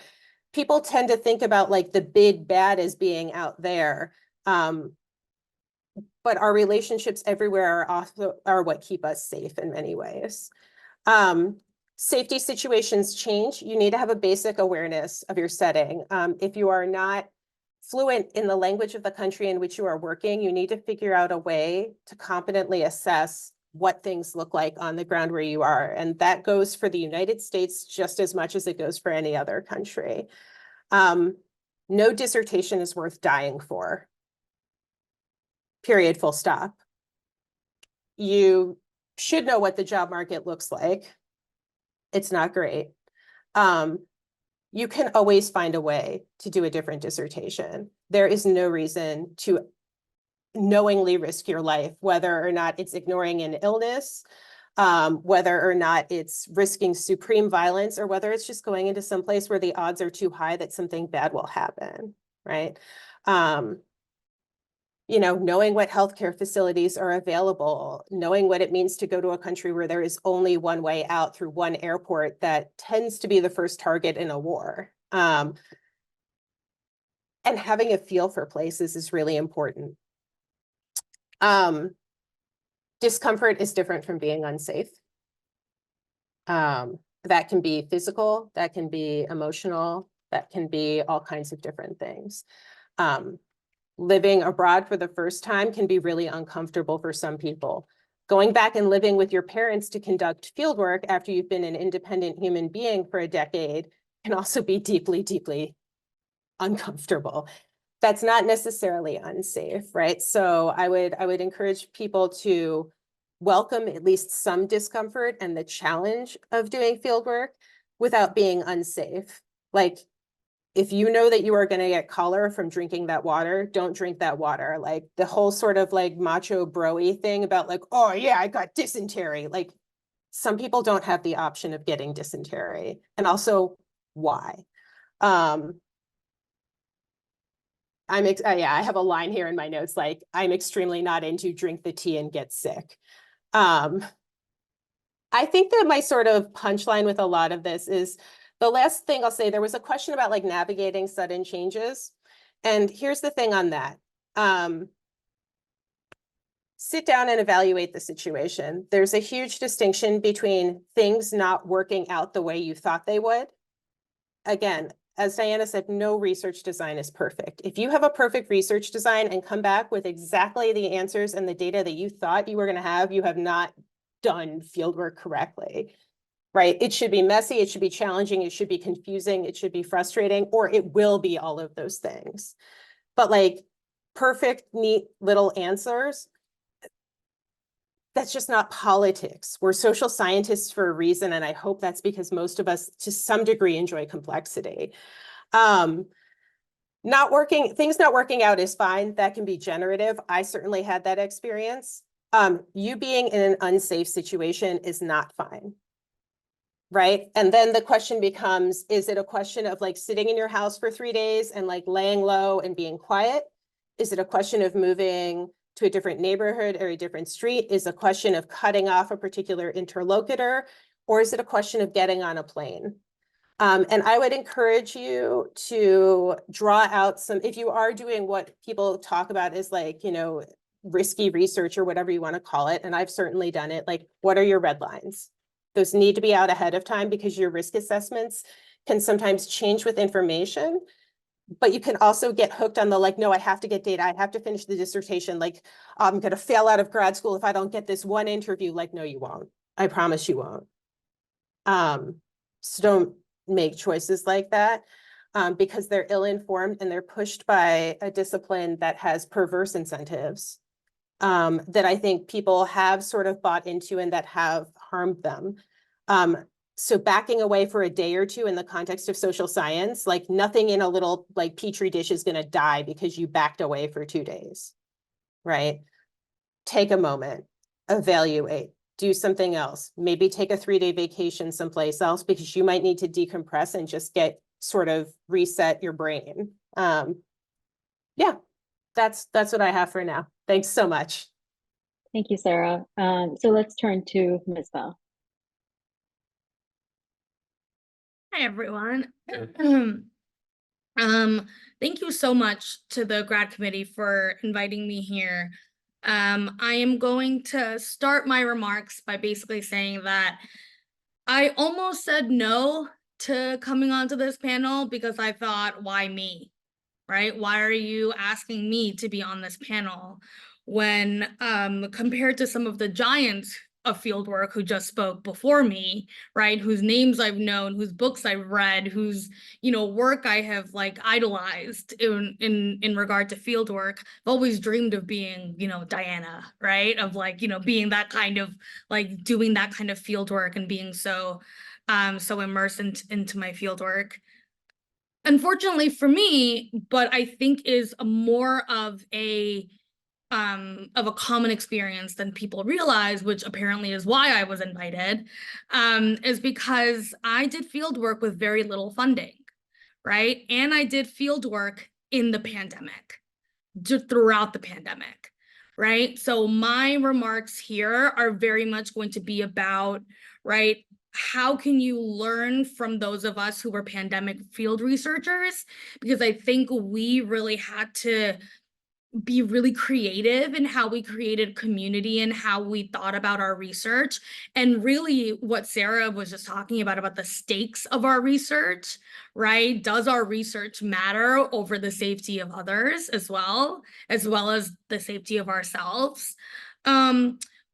people tend to think about like the big bad as being out there. But our relationships everywhere are what keep us safe in many ways. Safety situations change. You need to have a basic awareness of your setting. If you are not fluent in the language of the country in which you are working, you need to figure out a way to competently assess what things look like on the ground where you are. And that goes for the United States just as much as it goes for any other country. No dissertation is worth dying for. Period, full stop. You should know what the job market looks like. It's not great. You can always find a way to do a different dissertation. There is no reason to knowingly risk your life, whether or not it's ignoring an illness, whether or not it's risking supreme violence, or whether it's just going into some place where the odds are too high that something bad will happen, right? You know, knowing what healthcare facilities are available, knowing what it means to go to a country where there is only one way out through one airport that tends to be the first target in a war. And having a feel for places is really important. Discomfort is different from being unsafe. That can be physical, that can be emotional, that can be all kinds of different things. Living abroad for the first time can be really uncomfortable for some people. Going back and living with your parents to conduct fieldwork after you've been an independent human being for a decade can also be deeply, deeply uncomfortable. That's not necessarily unsafe, right? So I would encourage people to welcome at least some discomfort and the challenge of doing fieldwork without being unsafe. Like, if you know that you are going to get cholera from drinking that water, don't drink that water. Like the whole sort of like macho bro-y thing about like, oh yeah, I got dysentery. Like some people don't have the option of getting dysentery. And also why? I have a line here in my notes, like I'm extremely not into drink the tea and get sick. I think that my sort of punchline with a lot of this is, the last thing I'll say, there was a question about like navigating sudden changes. And here's the thing on that. Sit down and evaluate the situation. There's a huge distinction between things not working out the way you thought they would. Again, as Diana said, no research design is perfect. If you have a perfect research design and come back with exactly the answers and the data that you thought you were going to have, you have not done fieldwork correctly. Right? It should be messy, it should be challenging, it should be confusing, it should be frustrating, or it will be all of those things. But like perfect, neat little answers, that's just not politics. We're social scientists for a reason, and I hope that's because most of us to some degree enjoy complexity. Things not working out is fine. That can be generative. I certainly had that experience. You being in an unsafe situation is not fine. Right? And then the question becomes, is it a question of like sitting in your house for 3 days and like laying low and being quiet? Is it a question of moving to a different neighborhood or a different street? Is a question of cutting off a particular interlocutor? Or is it a question of getting on a plane? And I would encourage you to draw out some, if you are doing what people talk about is like, you know, risky research or whatever you want to call it, and I've certainly done it, like, what are your red lines? Those need to be out ahead of time because your risk assessments can sometimes change with information, but you can also get hooked on the like, no, I have to get data. I have to finish the dissertation. Like, I'm going to fail out of grad school if I don't get this one interview. Like, no, you won't. I promise you won't. So don't make choices like that because they're ill-informed and they're pushed by a discipline that has perverse incentives. That I think people have sort of bought into and that have harmed them. So backing away for a day or two in the context of social science, like nothing in a little like petri dish is going to die because you backed away for 2 days, right? Take a moment, evaluate, do something else. Maybe take a 3-day vacation someplace else because you might need to decompress and just get sort of reset your brain. Yeah, that's what I have for now. Thanks so much. Thank you, Sarah. So let's turn to Misbah. Hi, everyone. Thank you so much to the grad committee for inviting me here. I am going to start my remarks by basically saying that I almost said no to coming onto this panel because I thought, why me? right? Why are you asking me to be on this panel when compared to some of the giants of fieldwork who just spoke before me, right? Whose names I've known, whose books I've read, whose, you know, work I have like idolized in regard to fieldwork. I've always dreamed of being, you know, Diana, right? Of like, you know, being that kind of like doing that kind of fieldwork and being so so immersed into my fieldwork. Unfortunately for me, but I think is more of a common experience than people realize, which apparently is why I was invited, is because I did field work with very little funding, right? And I did field work in the pandemic, throughout the pandemic, right? So my remarks here are very much going to be about, right, how can you learn from those of us who were pandemic field researchers? Because I think we really had to be really creative in how we created community and how we thought about our research. And really what Sarah was just talking about the stakes of our research, right? Does our research matter over the safety of others as well as the safety of ourselves?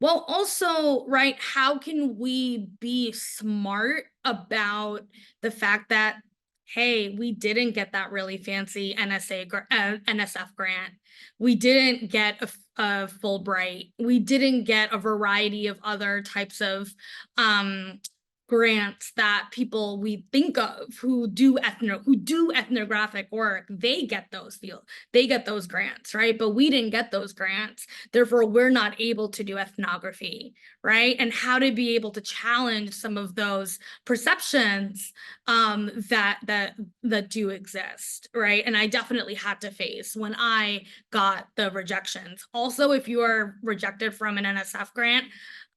Well, also, right, how can we be smart about the fact that, hey, we didn't get that really fancy NSF grant. We didn't get a Fulbright. We didn't get a variety of other types of grants that people we think of who do ethnographic work. They get those grants, right? But we didn't get those grants. Therefore, we're not able to do ethnography, right? And how to be able to challenge some of those perceptions that do exist, right? And I definitely had to face when I got the rejections. Also, if you are rejected from an NSF grant,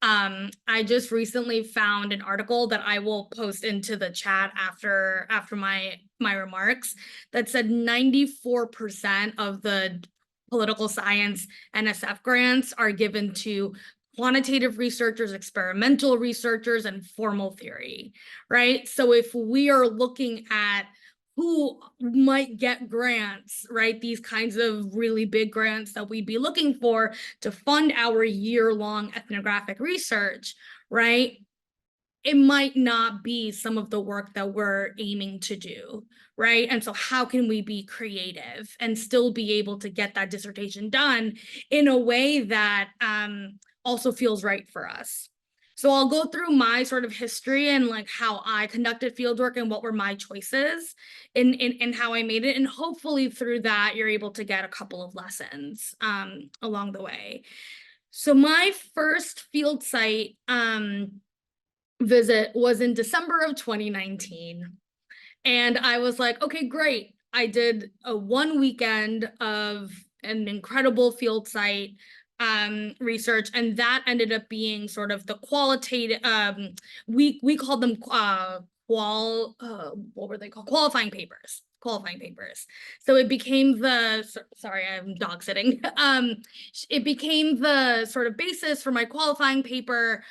I just recently found an article that I will post into the chat after my remarks that said 94% of the political science NSF grants are given to quantitative researchers, experimental researchers, and formal theory, right? So if we are looking at who might get grants, right? These kinds of really big grants that we'd be looking for to fund our year-long ethnographic research, right? It might not be some of the work that we're aiming to do, right? And so how can we be creative and still be able to get that dissertation done in a way that also feels right for us? So I'll go through my sort of history and like how I conducted fieldwork and what were my choices in how I made it. And hopefully through that, you're able to get a couple of lessons along the way. So my first field site visit was in December of 2019. And I was like, okay, great. I did a one weekend of an incredible field site research, and that ended up being sort of the qualitative, we called them what were they called? Qualifying papers. So it became sorry, I'm dog sitting. It became the sort of basis for my qualifying paper,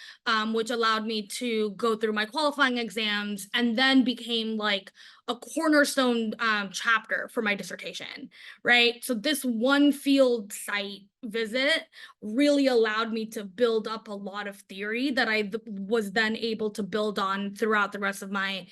which allowed me to go through my qualifying exams, and then became like a cornerstone chapter for my dissertation, right? So this one field site visit really allowed me to build up a lot of theory that I was then able to build on throughout the rest of my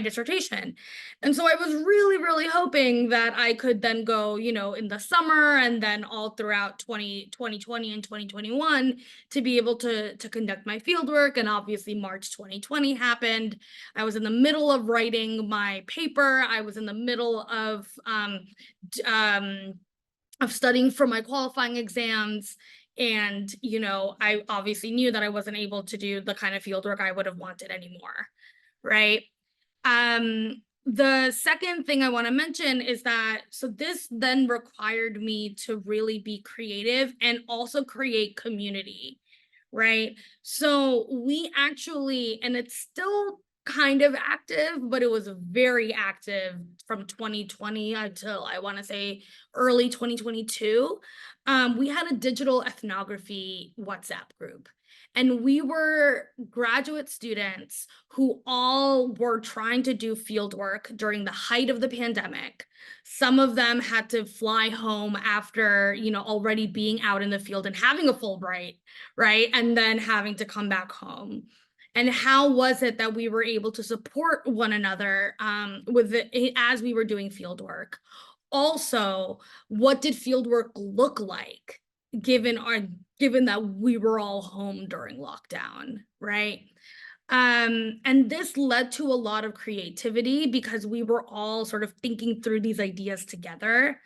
dissertation. And so I was really, really hoping that I could then go, you know, in the summer and then all throughout 2020 and 2021 to be able to conduct my fieldwork. And obviously March 2020 happened. I was in the middle of writing my paper. I was in the middle of studying for my qualifying exams. And, you know, I obviously knew that I wasn't able to do the kind of fieldwork I would have wanted anymore, right? The second thing I want to mention is that, so this then required me to really be creative and also create community, right? So we actually, and it's still kind of active, but it was very active from 2020 until I want to say early 2022. We had a digital ethnography WhatsApp group. And we were graduate students who all were trying to do field work during the height of the pandemic. Some of them had to fly home after, already being out in the field and having a Fulbright, right? And then having to come back home. And how was it that we were able to support one another as we were doing field work? Also, what did field work look like given that we were all home during lockdown, right? And this led to a lot of creativity because we were all sort of thinking through these ideas together.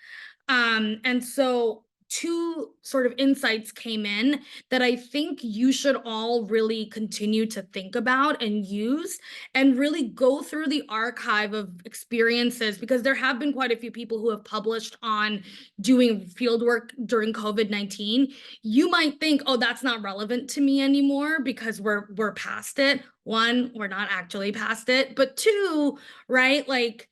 And so two sort of insights came in that I think you should all really continue to think about and use, and really go through the archive of experiences, because there have been quite a few people who have published on doing fieldwork during COVID-19. You might think, oh, that's not relevant to me anymore because we're past it. One, we're not actually past it, but two, right? Like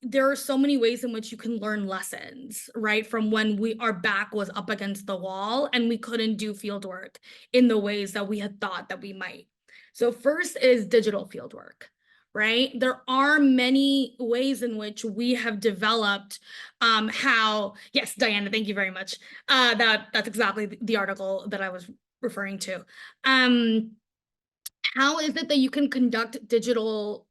there are so many ways in which you can learn lessons, right? From when our back was up against the wall and we couldn't do field work in the ways that we had thought that we might. So first is digital field work, right? There are many ways in which we have developed yes, Diana, thank you very much. That's exactly the article that I was referring to. How is it that you can conduct digital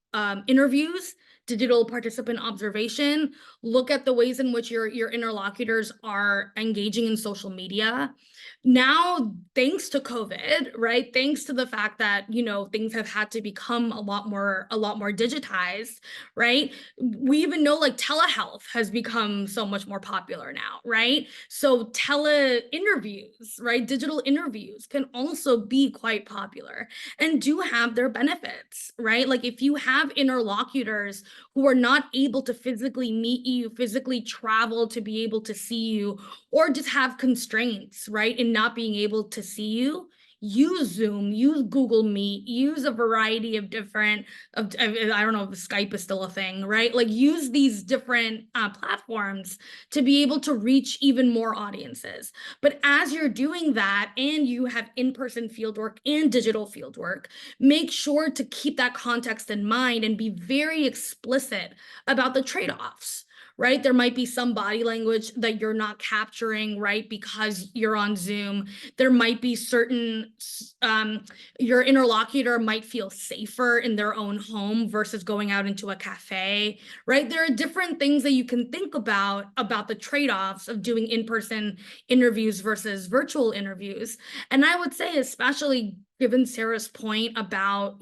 interviews, digital participant observation, look at the ways in which your interlocutors are engaging in social media? Now, thanks to COVID, right? Thanks to the fact that, things have had to become a lot more digitized, right? We even know like telehealth has become so much more popular now, right? So interviews, right? Digital interviews can also be quite popular and do have their benefits, right? Like if you have interlocutors who are not able to physically meet you, physically travel to be able to see you, or just have constraints, right, in not being able to see you, use Zoom, use Google Meet, use a variety of different, I don't know if Skype is still a thing, right? Like use these different platforms to be able to reach even more audiences. But as you're doing that and you have in-person fieldwork and digital fieldwork, make sure to keep that context in mind and be very explicit about the trade-offs. Right? There might be some body language that you're not capturing, right? Because you're on Zoom. There might be certain, your interlocutor might feel safer in their own home versus going out into a cafe, right? There are different things that you can think about the trade-offs of doing in-person interviews versus virtual interviews. And I would say, especially given Sarah's point about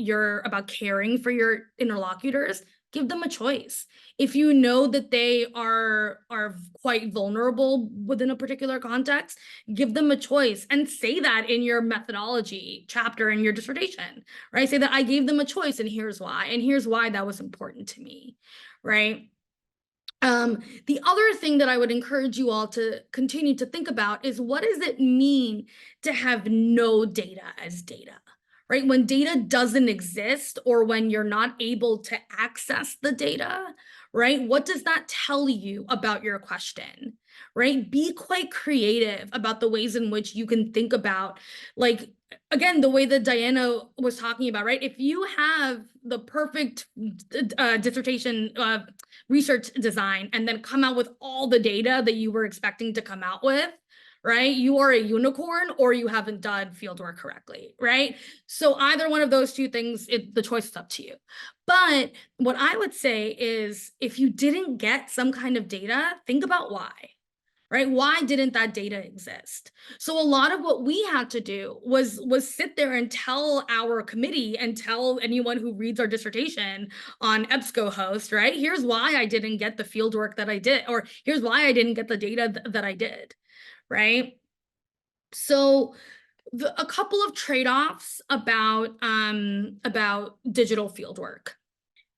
caring for your interlocutors, give them a choice. If you know that they are quite vulnerable within a particular context, give them a choice and say that in your methodology chapter in your dissertation, right? Say that I gave them a choice and here's why that was important to me, right? The other thing that I would encourage you all to continue to think about is, what does it mean to have no data as data? Right? When data doesn't exist, or when you're not able to access the data, right? What does that tell you about your question, right? Be quite creative about the ways in which you can think about, like, again, the way that Diana was talking about, right? If you have the perfect dissertation research design and then come out with all the data that you were expecting to come out with, right? You are a unicorn, or you haven't done fieldwork correctly, right? So either one of those two things, the choice is up to you. But what I would say is, if you didn't get some kind of data, think about why, right? Why didn't that data exist? So a lot of what we had to do was sit there and tell our committee and tell anyone who reads our dissertation on EBSCOhost, right? Here's why I didn't get the fieldwork that I did, or here's why I didn't get the data that I did. Right? So a couple of trade-offs about digital fieldwork.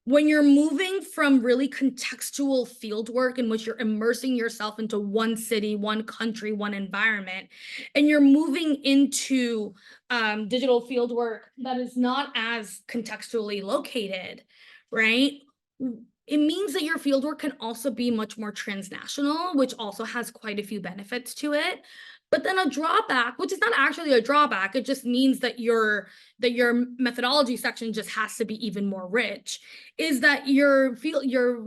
when you're moving from really contextual field work in which you're immersing yourself into one city, one country, one environment, and you're moving into digital field work that is not as contextually located, right? It means that your fieldwork can also be much more transnational, which also has quite a few benefits to it. But then a drawback, which is not actually a drawback, it just means that your methodology section just has to be even more rich, is that your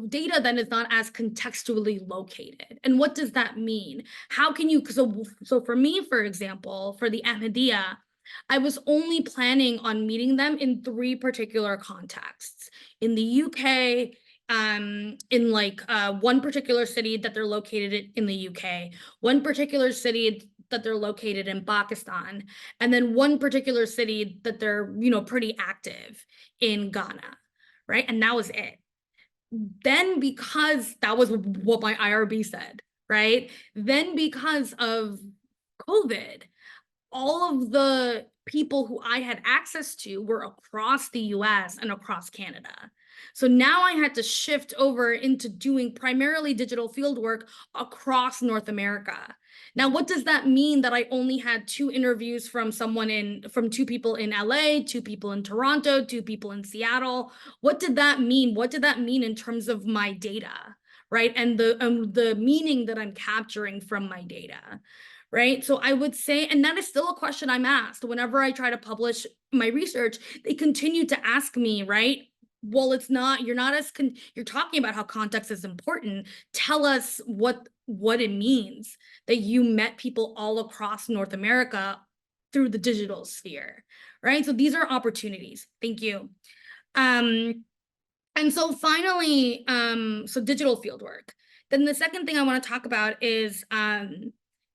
data then is not as contextually located. And what does that mean? How can you, so for me, for example, for the Ahmadiyya, I was only planning on meeting them in 3 particular contexts. In the UK, in like one particular city that they're located in the UK, one particular city that they're located in Pakistan, and then one particular city that they're, pretty active in Ghana, right? And that was it. Then because that was what my IRB said, right? Then because of COVID, all of the people who I had access to were across the US and across Canada. So now I had to shift over into doing primarily digital fieldwork across North America. Now, what does that mean that I only had 2 interviews from 2 people in LA, 2 people in Toronto, 2 people in Seattle? What did that mean? What did that mean in terms of my data, right? And the meaning that I'm capturing from my data. Right. So I would say, and that is still a question I'm asked whenever I try to publish my research, they continue to ask me, right? Well, you're talking about how context is important. Tell us what it means that you met people all across North America through the digital sphere, right? So these are opportunities. Thank you. And so finally, so digital fieldwork. Then the second thing I want to talk about is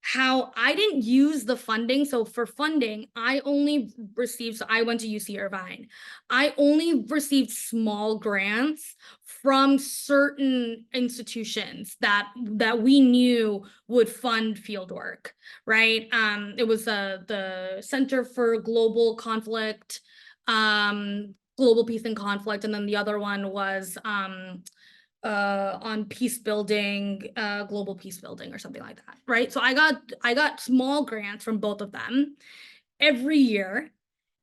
how I didn't use the funding. So for funding, I only received, so I went to UC Irvine. I only received small grants from certain institutions that we knew would fund fieldwork, right? It was the Center for Global Conflict, Global Peace and Conflict, and then the other one was on peace building, global peace building or something like that, right? So I got small grants from both of them every year,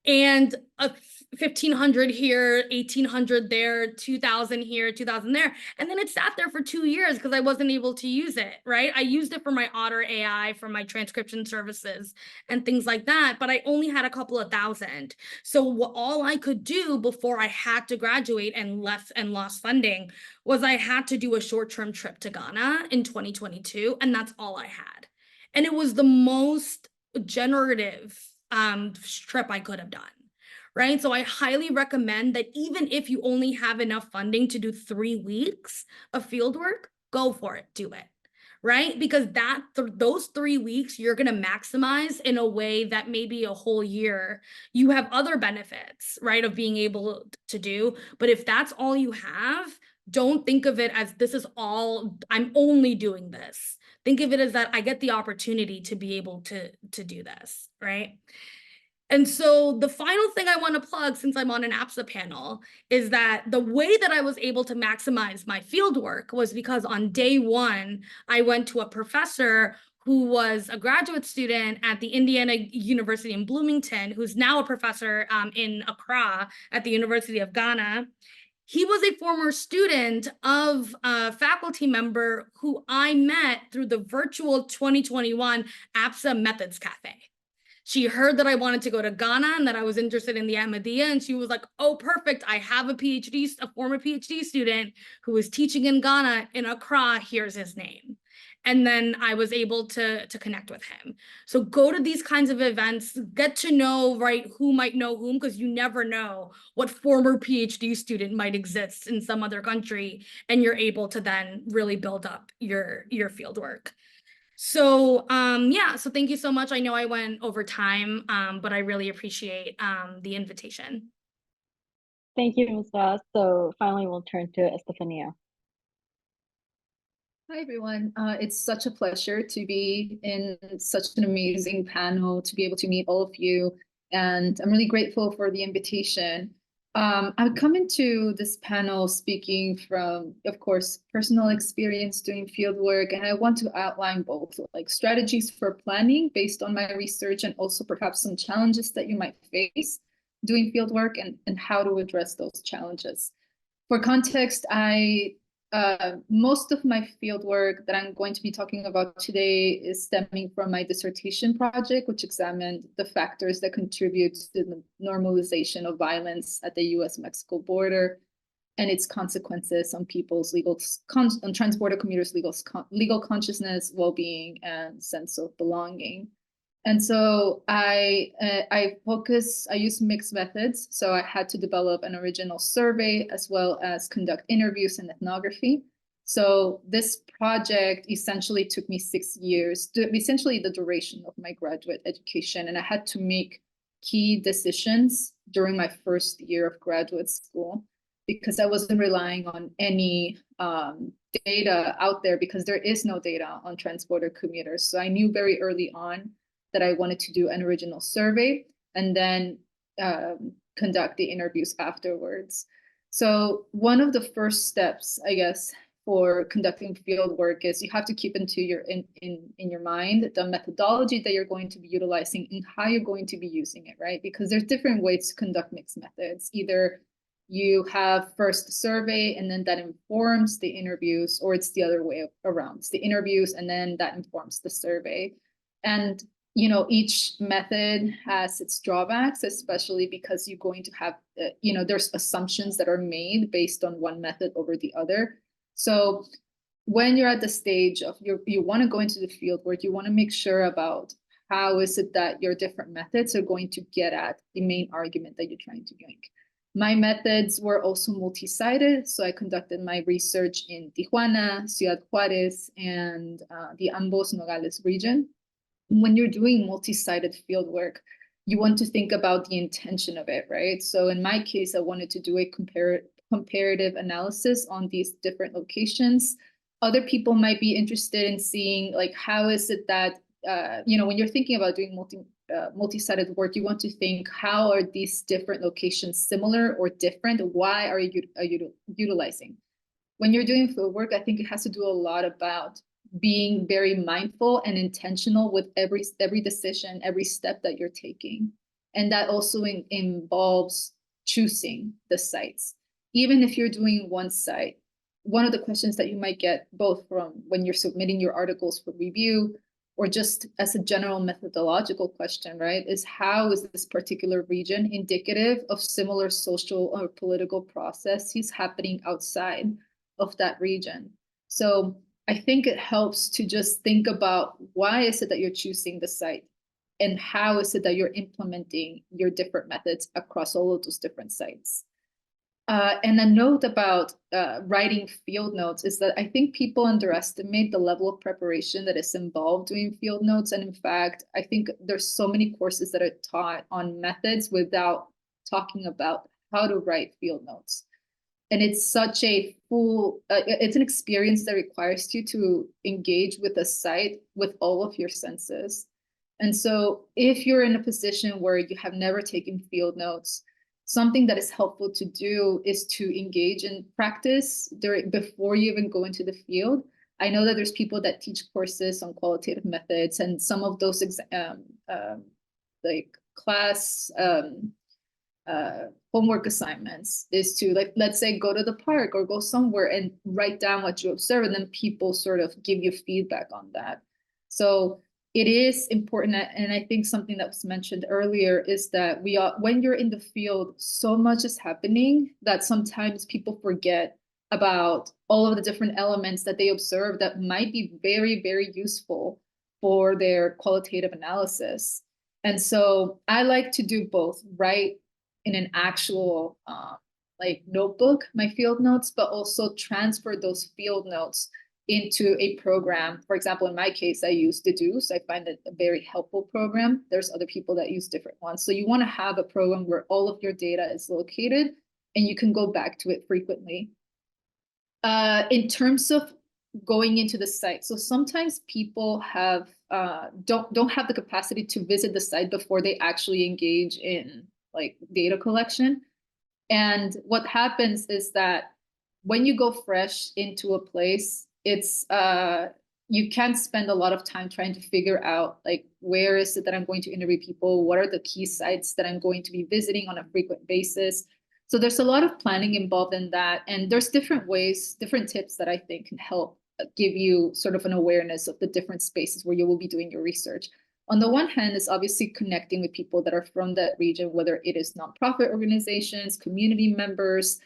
and 1,500 here, 1,800 there, 2,000 here, 2,000 there. And then it sat there for 2 years because I wasn't able to use it, right? I used it for my Otter AI, for my transcription services and things like that, but I only had a couple of thousand. So all I could do before I had to graduate and lost funding was I had to do a short-term trip to Ghana in 2022, and that's all I had. And it was the most generative trip I could have done, right? So I highly recommend that even if you only have enough funding to do 3 weeks of fieldwork, go for it, do it, right? Because those 3 weeks you're going to maximize in a way that maybe a whole year you have other benefits, right, of being able to do. But if that's all you have, don't think of it as this is all, I'm only doing this. Think of it as that I get the opportunity to be able to do this, right? And so the final thing I want to plug, since I'm on an APSA panel, is that the way that I was able to maximize my fieldwork was because on day 1, I went to a professor who was a graduate student at the Indiana University in Bloomington, who's now a professor in Accra at the University of Ghana. He was a former student of a faculty member who I met through the virtual 2021 APSA Methods Cafe. She heard that I wanted to go to Ghana and that I was interested in the Ahmadiyya, and she was like, oh, perfect. I have a former PhD student who is teaching in Ghana in Accra. Here's his name. And then I was able to connect with him. So go to these kinds of events, get to know, right, who might know whom, because you never know what former PhD student might exist in some other country, and you're able to then really build up your fieldwork. So yeah, so thank you so much. I know I went over time, but I really appreciate the invitation. Thank you, Misbah. So finally, we'll turn to Estefania. Hi, everyone. It's such a pleasure to be in such an amazing panel, to be able to meet all of you. And I'm really grateful for the invitation. I'm coming to this panel speaking from, of course, personal experience doing field work, and I want to outline both like strategies for planning based on my research and also perhaps some challenges that you might face doing field work and how to address those challenges. For context, most of my field work that I'm going to be talking about today is stemming from my dissertation project, which examined the factors that contribute to the normalization of violence at the US-Mexico border and its consequences on people's on trans-border commuters' legal consciousness, well-being, and sense of belonging. And so I use mixed methods. So I had to develop an original survey as well as conduct interviews and ethnography. So this project essentially took me 6 years, essentially the duration of my graduate education. And I had to make key decisions during my first year of graduate school because I wasn't relying on any data out there because there is no data on trans-border commuters. So I knew very early on that I wanted to do an original survey and then conduct the interviews afterwards. So one of the first steps, I guess, for conducting field work is you have to keep in your mind the methodology that you're going to be utilizing and how you're going to be using it, right? Because there's different ways to conduct mixed methods. Either you have first survey and then that informs the interviews, or it's the other way around. It's the interviews and then that informs the survey. And each method has its drawbacks, especially because you're going to have, there's assumptions that are made based on one method over the other. So when you're at the stage of you want to go into the field work, you want to make sure about how is it that your different methods are going to get at the main argument that you're trying to make. My methods were also multi-sided. So I conducted my research in Tijuana, Ciudad Juárez, and the Ambos Nogales region. When you're doing multi-sided field work, you want to think about the intention of it, right? So in my case, I wanted to do a comparative analysis on these different locations. Other people might be interested in seeing like, how is it that, when you're thinking about doing multi-sided work, you want to think, how are these different locations similar or different? Why are you utilizing? When you're doing field work, I think it has to do a lot about being very mindful and intentional with every decision, every step that you're taking. And that also involves choosing the sites. Even if you're doing one site, one of the questions that you might get both from when you're submitting your articles for review or just as a general methodological question, right, is how is this particular region indicative of similar social or political processes happening outside of that region? So I think it helps to just think about why is it that you're choosing the site and how is it that you're implementing your different methods across all of those different sites. And a note about writing field notes is that I think people underestimate the level of preparation that is involved doing field notes. And in fact, I think there's so many courses that are taught on methods without talking about how to write field notes. And it's such a it's an experience that requires you to engage with a site with all of your senses. And so if you're in a position where you have never taken field notes, something that is helpful to do is to engage in practice before you even go into the field. I know that there's people that teach courses on qualitative methods, and some of those like class homework assignments is to, like, let's say, go to the park or go somewhere and write down what you observe, and then people sort of give you feedback on that. So it is important, and I think something that was mentioned earlier is that when you're in the field, so much is happening that sometimes people forget about all of the different elements that they observe that might be very, very useful for their qualitative analysis. And so I like to do both, write in an actual like notebook, my field notes, but also transfer those field notes into a program. For example, in my case, I use Deduce. I find it a very helpful program. There's other people that use different ones. So you want to have a program where all of your data is located and you can go back to it frequently. In terms of going into the site, so sometimes people have don't have the capacity to visit the site before they actually engage in like data collection. And what happens is that when you go fresh into a place, it's you can't spend a lot of time trying to figure out like, where is it that I'm going to interview people? What are the key sites that I'm going to be visiting on a frequent basis? So there's a lot of planning involved in that. And there's different ways, different tips that I think can help give you sort of an awareness of the different spaces where you will be doing your research. On the one hand, is obviously connecting with people that are from that region, whether it is nonprofit organizations, community members,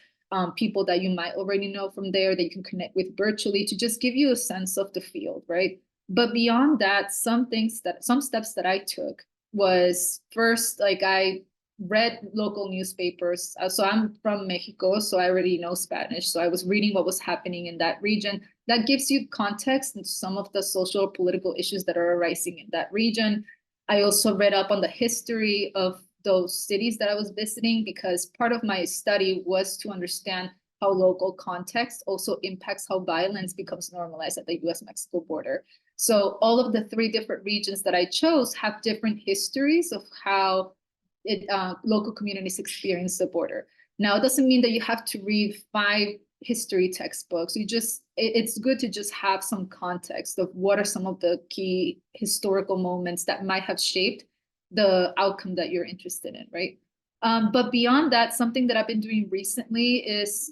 people that you might already know from there that you can connect with virtually to just give you a sense of the field, right? But beyond that, some steps that I took was first, like I read local newspapers. So I'm from Mexico, so I already know Spanish. So I was reading what was happening in that region. That gives you context into some of the social political issues that are arising in that region. I also read up on the history of those cities that I was visiting, because part of my study was to understand how local context also impacts how violence becomes normalized at the US-Mexico border. So all of the 3 different regions that I chose have different histories of how local communities experience the border. Now, it doesn't mean that you have to read 5 history textbooks. It's good to just have some context of what are some of the key historical moments that might have shaped the outcome that you're interested in, right? But beyond that, something that I've been doing recently is,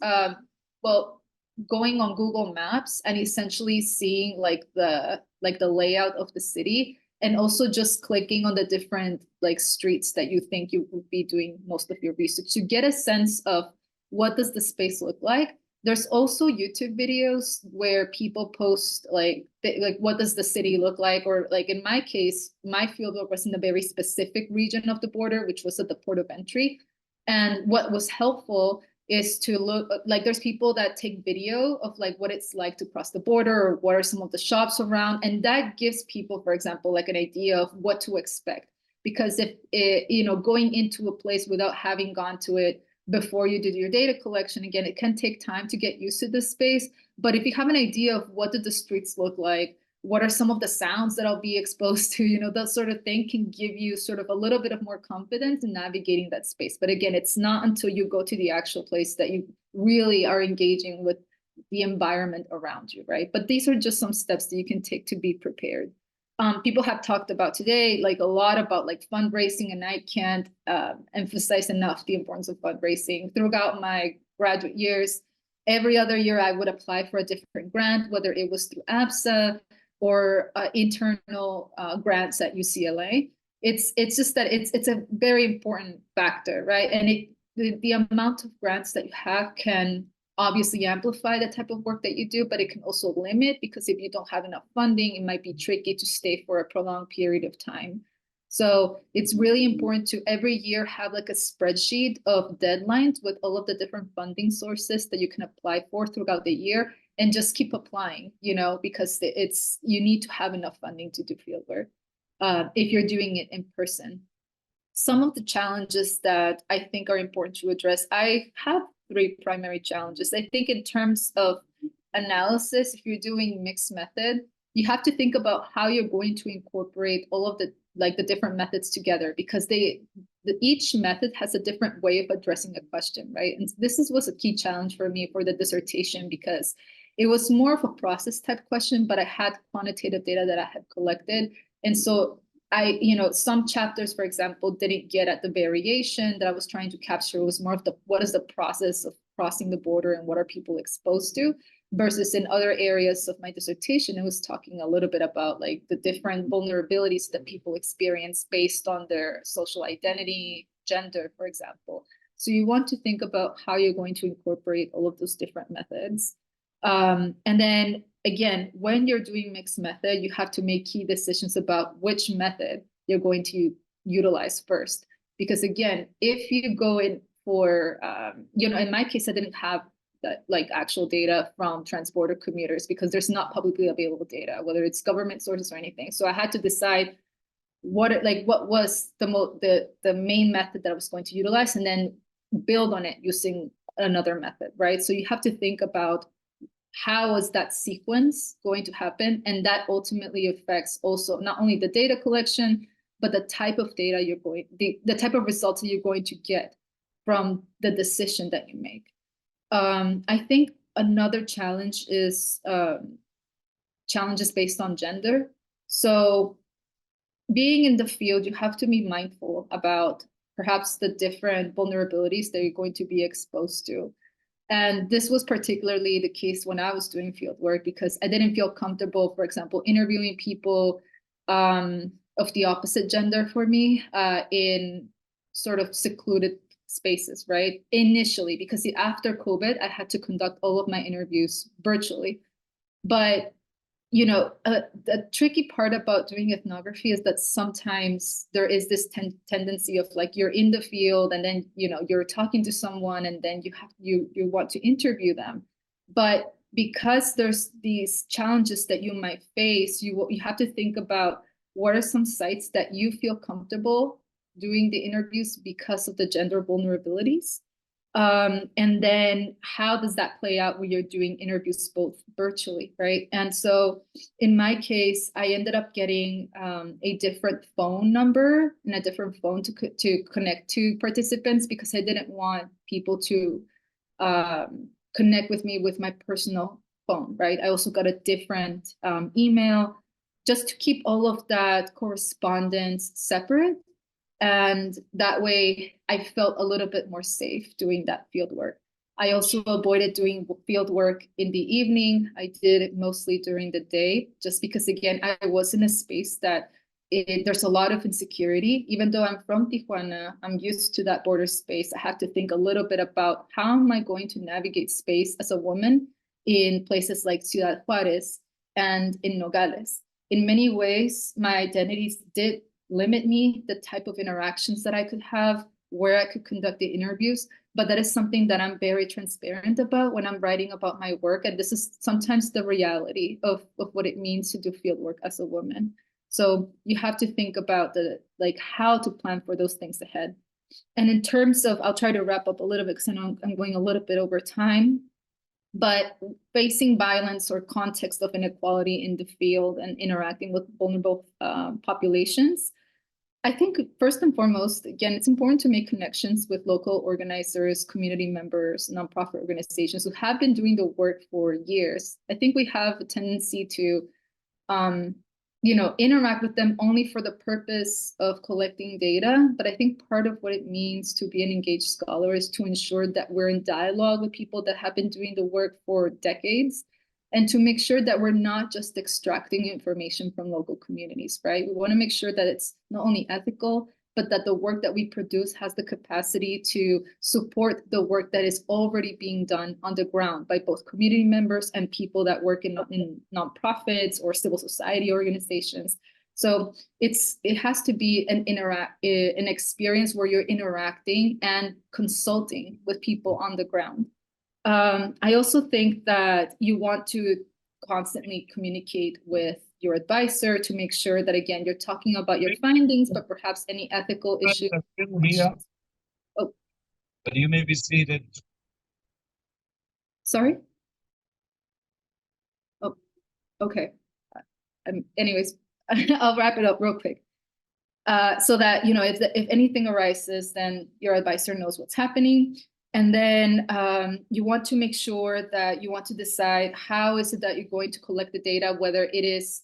going on Google Maps and essentially seeing like the layout of the city, and also just clicking on the different like streets that you think you would be doing most of your research to get a sense of what does the space look like. There's also YouTube videos where people post like what does the city look like, or like in my case, my fieldwork was in a very specific region of the border, which was at the port of entry. And what was helpful is to look like there's people that take video of like what it's like to cross the border, or what are some of the shops around, and that gives people, for example, like an idea of what to expect. Because if going into a place without having gone to it before you do your data collection, again, it can take time to get used to the space. But if you have an idea of what do the streets look like, what are some of the sounds that I'll be exposed to, that sort of thing can give you sort of a little bit of more confidence in navigating that space. But again, it's not until you go to the actual place that you really are engaging with the environment around you, right? But these are just some steps that you can take to be prepared. People have talked about today, like a lot about like fundraising, and I can't emphasize enough the importance of fundraising. Throughout my graduate years, every other year I would apply for a different grant, whether it was through APSA or internal grants at UCLA. It's just that it's a very important factor, right? And the amount of grants that you have can obviously amplify the type of work that you do, but it can also limit, because if you don't have enough funding, it might be tricky to stay for a prolonged period of time. So it's really important to every year have like a spreadsheet of deadlines with all of the different funding sources that you can apply for throughout the year, and just keep applying, because you need to have enough funding to do fieldwork if you're doing it in person. Some of the challenges that I think are important to address, I have 3 primary challenges. I think in terms of analysis, if you're doing mixed method, you have to think about how you're going to incorporate all of the different methods together, because each method has a different way of addressing a question, right? And this was a key challenge for me for the dissertation, because it was more of a process type question, but I had quantitative data that I had collected. And so some chapters, for example, didn't get at the variation that I was trying to capture. It was more of what is the process of crossing the border and what are people exposed to, versus in other areas of my dissertation, it was talking a little bit about like the different vulnerabilities that people experience based on their social identity, gender, for example. So you want to think about how you're going to incorporate all of those different methods. And then again, when you're doing mixed method, you have to make key decisions about which method you're going to utilize first. Because again, if you go in for, in my case, I didn't have that like actual data from transborder commuters, because there's not publicly available data, whether it's government sources or anything. So I had to decide what was the main method that I was going to utilize, and then build on it using another method, right? So you have to think about how is that sequence going to happen, and that ultimately affects also not only the data collection, but the type of data the type of results that you're going to get from the decision that you make. I think another challenge is challenges based on gender. So being in the field, you have to be mindful about perhaps the different vulnerabilities that you're going to be exposed to. And this was particularly the case when I was doing field work, because I didn't feel comfortable, for example, interviewing people of the opposite gender for me in sort of secluded spaces, right? Initially, because after COVID, I had to conduct all of my interviews virtually. But you know, the tricky part about doing ethnography is that sometimes there is this tendency of like, you're in the field and then, you know, you're talking to someone and then you want to interview them. But because there's these challenges that you might face, you have to think about what are some sites that you feel comfortable doing the interviews because of the gender vulnerabilities. And then how does that play out when you're doing interviews both virtually, right? And so in my case, I ended up getting a different phone number and a different phone to connect to participants, because I didn't want people to connect with me with my personal phone, right? I also got a different email just to keep all of that correspondence separate. And that way I felt a little bit more safe doing that field work. I also avoided doing field work in the evening. I did it mostly during the day, just because, again, I was in a space that there's a lot of insecurity. Even though I'm from Tijuana, I'm used to that border space. I have to think a little bit about how am I going to navigate space as a woman in places like Ciudad Juarez and in Nogales. In many ways, my identities did limit me, the type of interactions that I could have, where I could conduct the interviews. But that is something that I'm very transparent about when I'm writing about my work. And this is sometimes the reality of what it means to do field work as a woman. So you have to think about how to plan for those things ahead. And in terms of, I'll try to wrap up a little bit because I know I'm going a little bit over time, but facing violence or context of inequality in the field and interacting with vulnerable populations, I think first and foremost, again, it's important to make connections with local organizers, community members, nonprofit organizations who have been doing the work for years. I think we have a tendency to, interact with them only for the purpose of collecting data. But I think part of what it means to be an engaged scholar is to ensure that we're in dialogue with people that have been doing the work for decades, and to make sure that we're not just extracting information from local communities, right? We want to make sure that it's not only ethical, but that the work that we produce has the capacity to support the work that is already being done on the ground by both community members and people that work in nonprofits or civil society organizations. So it has to be an experience where you're interacting and consulting with people on the ground. I also think that you want to constantly communicate with your advisor to make sure that, again, you're talking about your findings, but perhaps any ethical issues. Oh. But you may be seated. Sorry? Oh, okay. Anyways, I'll wrap it up real quick. So that, if anything arises, then your advisor knows what's happening. And then you want to make sure that you want to decide how is it that you're going to collect the data, whether it is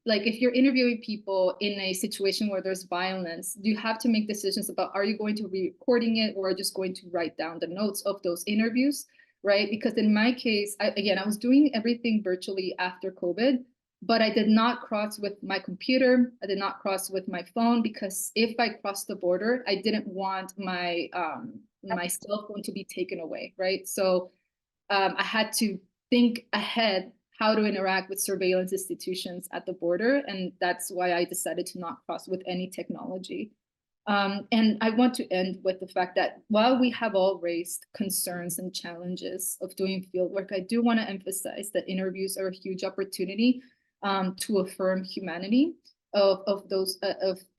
if you're interviewing people in a situation where there's violence, you have to make decisions about, are you going to be recording it or just going to write down the notes of those interviews, right? Because in my case, I was doing everything virtually after COVID, but I did not cross with my computer. I did not cross with my phone, because if I crossed the border, I didn't want my my cell phone to be taken away, right? So I had to think ahead how to interact with surveillance institutions at the border. And that's why I decided to not cross with any technology. And I want to end with the fact that while we have all raised concerns and challenges of doing fieldwork, I do want to emphasize that interviews are a huge opportunity to affirm humanity of those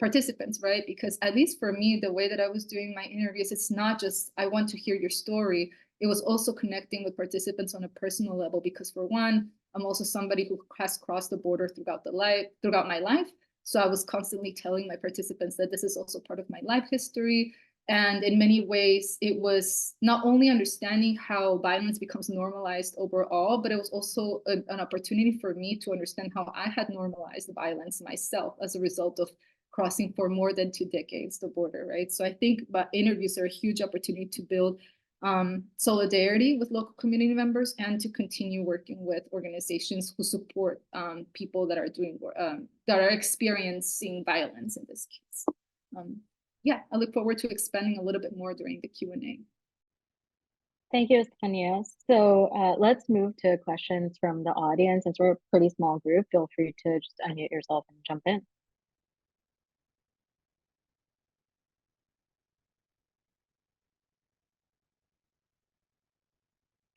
participants, right? Because at least for me, the way that I was doing my interviews, it's not just, I want to hear your story. It was also connecting with participants on a personal level, because for one, I'm also somebody who has crossed the border throughout my life. So I was constantly telling my participants that this is also part of my life history. And in many ways, it was not only understanding how violence becomes normalized overall, but it was also an opportunity for me to understand how I had normalized violence myself as a result of crossing for more than 2 decades the border, right? So I think interviews are a huge opportunity to build solidarity with local community members and to continue working with organizations who support people that are that are experiencing violence in this case. Yeah, I look forward to expanding a little bit more during the Q&A. Thank you, Estefania. So let's move to questions from the audience. Since we're a pretty small group, feel free to just unmute yourself and jump in.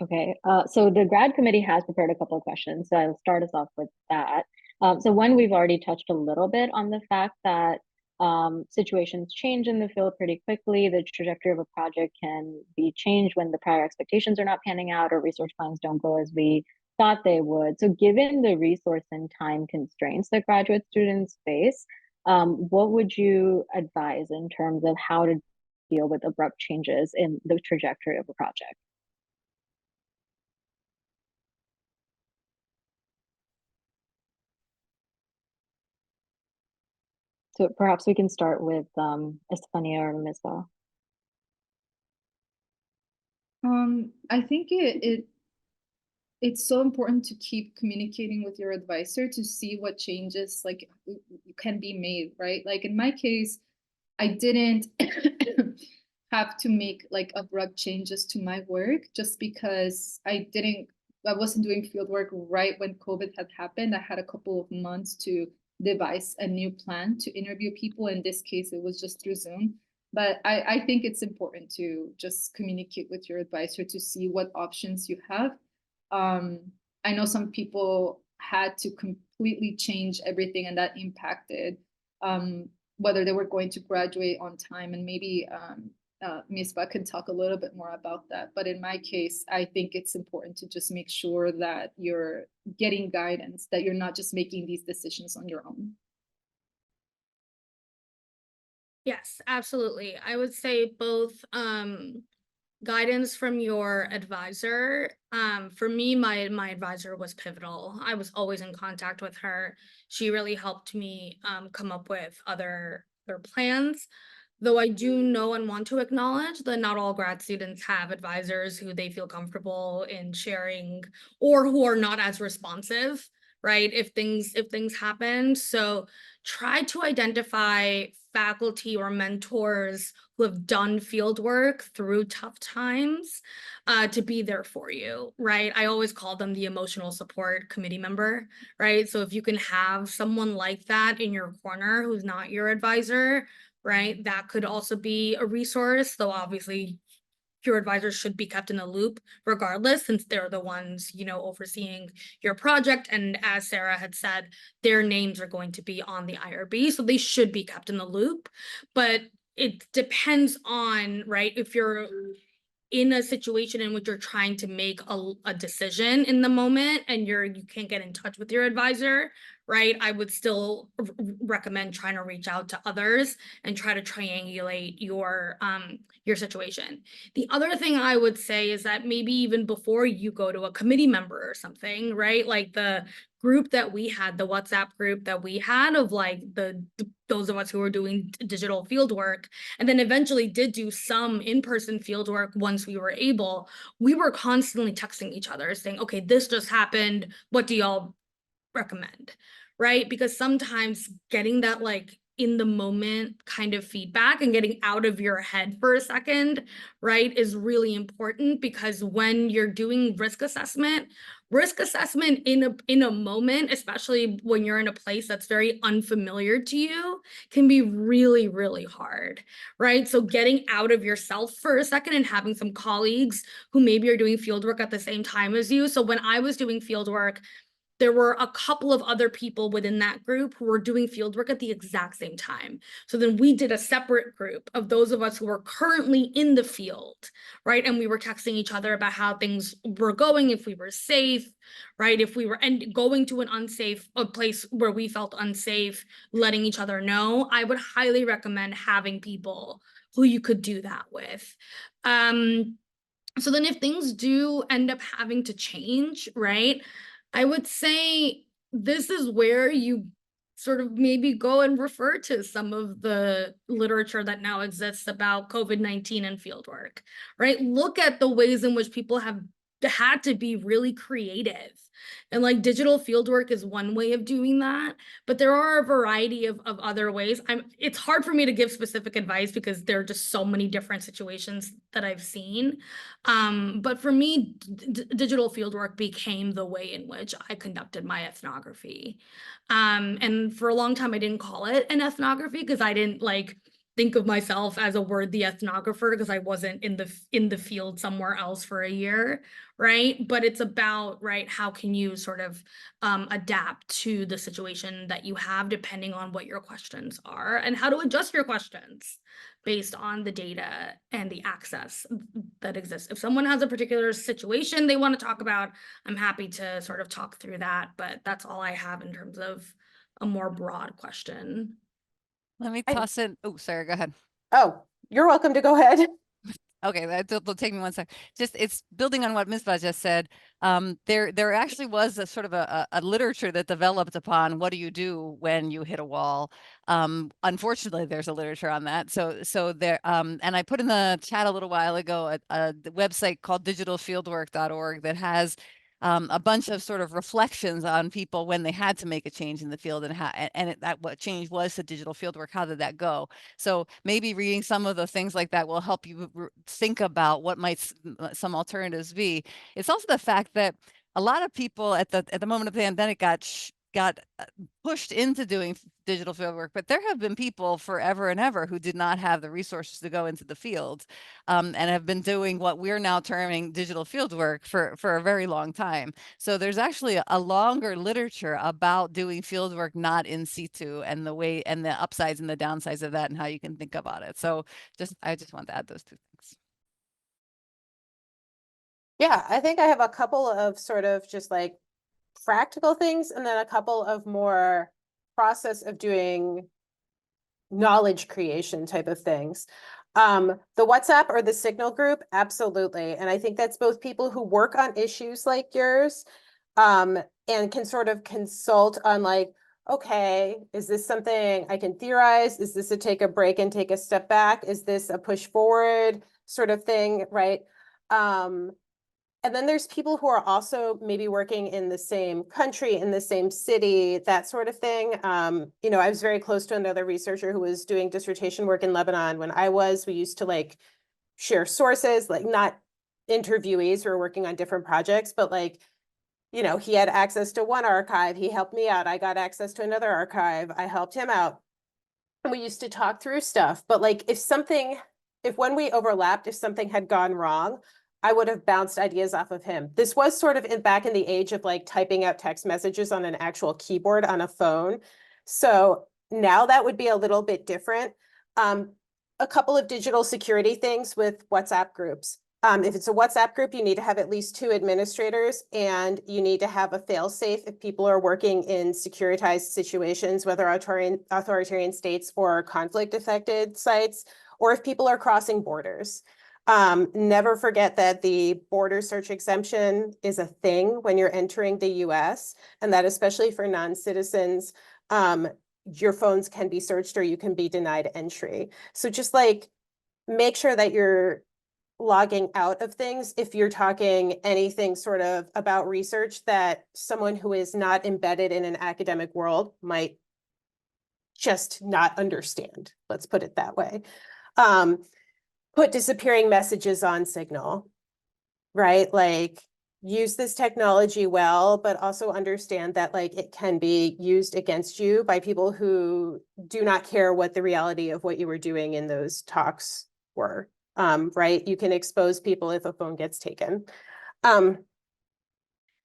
Okay, so the grad committee has prepared a couple of questions, so I'll start us off with that. So one, we've already touched a little bit on the fact that situations change in the field pretty quickly. The trajectory of a project can be changed when the prior expectations are not panning out or research plans don't go as we thought they would. So given the resource and time constraints that graduate students face, what would you advise in terms of how to deal with abrupt changes in the trajectory of a project? So perhaps we can start with Estefania or Misbah. I think it's so important to keep communicating with your advisor to see what changes can be made, right? Like in my case, I didn't have to make abrupt changes to my work just because I wasn't doing field work right when COVID had happened. I had a couple of months to devise a new plan to interview people. In this case, it was just through Zoom. But I think it's important to just communicate with your advisor to see what options you have. I know some people had to completely change everything, and that impacted whether they were going to graduate on time. And maybe Misbah can talk a little bit more about that. But in my case, I think it's important to just make sure that you're getting guidance, that you're not just making these decisions on your own. Yes, absolutely. I would say both guidance from your advisor. For me, my advisor was pivotal. I was always in contact with her. She really helped me come up with other plans. Though I do know and want to acknowledge that not all grad students have advisors who they feel comfortable in sharing or who are not as responsive, right? If things happen. So try to identify faculty or mentors who have done field work through tough times to be there for you, right? I always call them the emotional support committee member, right? So if you can have someone like that in your corner who's not your advisor, right, that could also be a resource, though obviously your advisors should be kept in the loop regardless, since they're the ones, overseeing your project. And as Sarah had said, their names are going to be on the IRB, so they should be kept in the loop. But it depends on, right, if you're in a situation in which you're trying to make a decision in the moment and you can't get in touch with your advisor, right? I would still recommend trying to reach out to others and try to triangulate your situation. The other thing I would say is that maybe even before you go to a committee member or something, right? Like the group that we had, the WhatsApp group that we had of those of us who were doing digital field work, and then eventually did do some in-person field work once we were able, we were constantly texting each other saying, okay, this just happened. What do y'all recommend? Right? Because sometimes getting that in the moment kind of feedback and getting out of your head for a second, right, is really important, because when you're doing risk assessment in a moment, especially when you're in a place that's very unfamiliar to you, can be really, really hard, right? So getting out of yourself for a second and having some colleagues who maybe are doing field work at the same time as you. So when I was doing field work, there were a couple of other people within that group who were doing fieldwork at the exact same time. So then we did a separate group of those of us who were currently in the field, right? And we were texting each other about how things were going, if we were safe, right? If we were going to a place where we felt unsafe, letting each other know. I would highly recommend having people who you could do that with. So then if things do end up having to change, right? I would say this is where you sort of maybe go and refer to some of the literature that now exists about COVID-19 and fieldwork, right? Look at the ways in which people have had to be really creative. And like digital fieldwork is one way of doing that, but there are a variety of other ways. It's hard for me to give specific advice because there are just so many different situations that I've seen. But for me, digital fieldwork became the way in which I conducted my ethnography. And for a long time, I didn't call it an ethnography because I didn't think of myself as a worthy ethnographer because I wasn't in the field somewhere else for a year, right? But it's about, right, how can you sort of adapt to the situation that you have depending on what your questions are and how to adjust your questions based on the data and the access that exists. If someone has a particular situation they want to talk about, I'm happy to sort of talk through that, but that's all I have in terms of a more broad question. Let me toss in. Oh, sorry, go ahead. Oh, you're welcome to go ahead. Okay, that'll take me one sec. Just it's building on what Misbah just said. There actually was a sort of a literature that developed upon what do you do when you hit a wall. Unfortunately, there's a literature on that. So there and I put in the chat a little while ago a website called digitalfieldwork.org that has a bunch of sort of reflections on people when they had to make a change in the field and how what change was to digital fieldwork. How did that go? So maybe reading some of the things like that will help you think about what might some alternatives be. It's also the fact that a lot of people at the moment of the pandemic got pushed into doing digital fieldwork, but there have been people forever and ever who did not have the resources to go into the field, and have been doing what we're now terming digital fieldwork for a very long time. So there's actually a longer literature about doing fieldwork not in situ and the way and the upsides and the downsides of that and how you can think about it. So I just want to add those two things. Yeah, I think I have a couple of sort of just like practical things and then a couple of more process of doing knowledge creation type of things. The WhatsApp or the Signal group, absolutely. And I think that's both people who work on issues like yours, and can sort of consult on like, okay, is this something I can theorize? Is this a take a break and take a step back? Is this a push forward sort of thing, right? And then there's people who are also maybe working in the same country, in the same city, that sort of thing. You know, I was very close to another researcher who was doing dissertation work in Lebanon. When we used to like share sources, like not interviewees who were working on different projects, but like, you know, he had access to one archive, he helped me out. I got access to another archive, I helped him out. And we used to talk through stuff. But like if when we overlapped, if something had gone wrong, I would have bounced ideas off of him. This was sort of back in the age of like typing out text messages on an actual keyboard on a phone. So now that would be a little bit different. A couple of digital security things with WhatsApp groups. If it's a WhatsApp group, you need to have at least 2 administrators and you need to have a fail-safe if people are working in securitized situations, whether authoritarian states or conflict-affected sites, or if people are crossing borders. Never forget that the border search exemption is a thing when you're entering the US, and that especially for non-citizens, your phones can be searched or you can be denied entry. So just like make sure that you're logging out of things if you're talking anything sort of about research that someone who is not embedded in an academic world might just not understand. Let's put it that way. Put disappearing messages on Signal, right? Like use this technology well, but also understand that like it can be used against you by people who do not care what the reality of what you were doing in those talks were, right? You can expose people if a phone gets taken.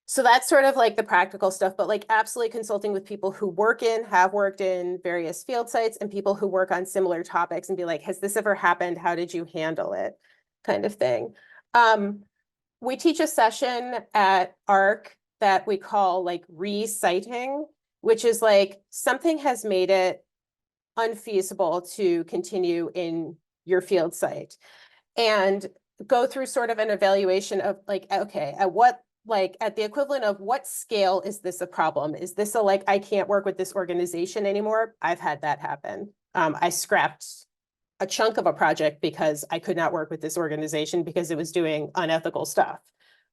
So that's sort of like the practical stuff, but like absolutely consulting with people who have worked in various field sites and people who work on similar topics and be like, has this ever happened? How did you handle it? Kind of thing. We teach a session at ARC that we call like reciting, which is like something has made it unfeasible to continue in your field site, and go through sort of an evaluation of like, okay, at the equivalent of what scale is this a problem? Is this a like, I can't work with this organization anymore? I've had that happen. I scrapped a chunk of a project because I could not work with this organization because it was doing unethical stuff.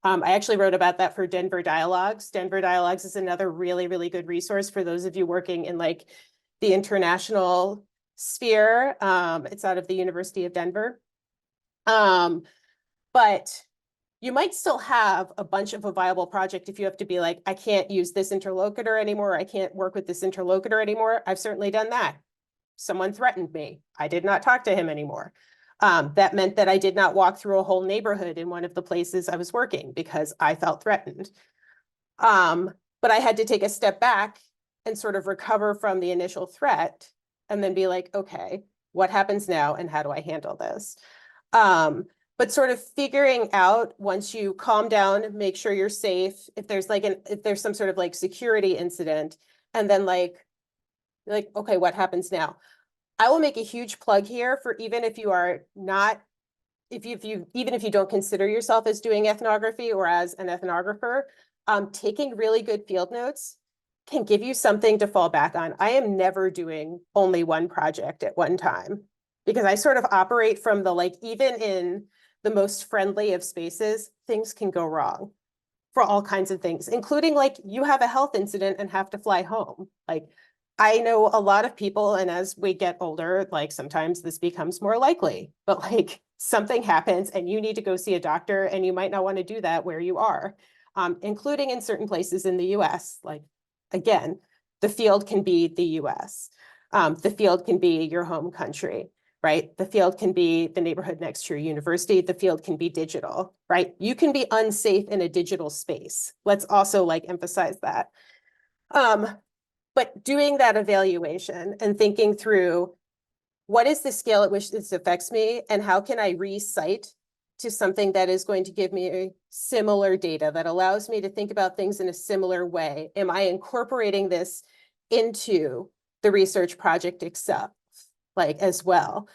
I actually wrote about that for Denver Dialogues. Denver Dialogues is another really, really good resource for those of you working in like the international sphere. It's out of the University of Denver. But you might still have a bunch of a viable project if you have to be like, I can't use this interlocutor anymore. I can't work with this interlocutor anymore. I've certainly done that. Someone threatened me. I did not talk to him anymore. That meant that I did not walk through a whole neighborhood in one of the places I was working because I felt threatened. But I had to take a step back and sort of recover from the initial threat and then be like, okay, what happens now and how do I handle this? But sort of figuring out once you calm down, make sure you're safe, if there's some sort of like security incident, and then like, okay, what happens now? I will make a huge plug here for even if you are not, even if you don't consider yourself as doing ethnography or as an ethnographer, taking really good field notes can give you something to fall back on. I am never doing only one project at one time because I sort of operate from the like, even in the most friendly of spaces, things can go wrong for all kinds of things, including like you have a health incident and have to fly home. Like I know a lot of people, and as we get older, like sometimes this becomes more likely, but like something happens and you need to go see a doctor and you might not want to do that where you are, including in certain places in the US. Like, again, the field can be the US. The field can be your home country, right? The field can be the neighborhood next to your university. The field can be digital, right? You can be unsafe in a digital space. Let's also like emphasize that. But doing that evaluation and thinking through what is the scale at which this affects me and how can I recite to something that is going to give me a similar data that allows me to think about things in a similar way. Am I incorporating this into the research project itself, like as well?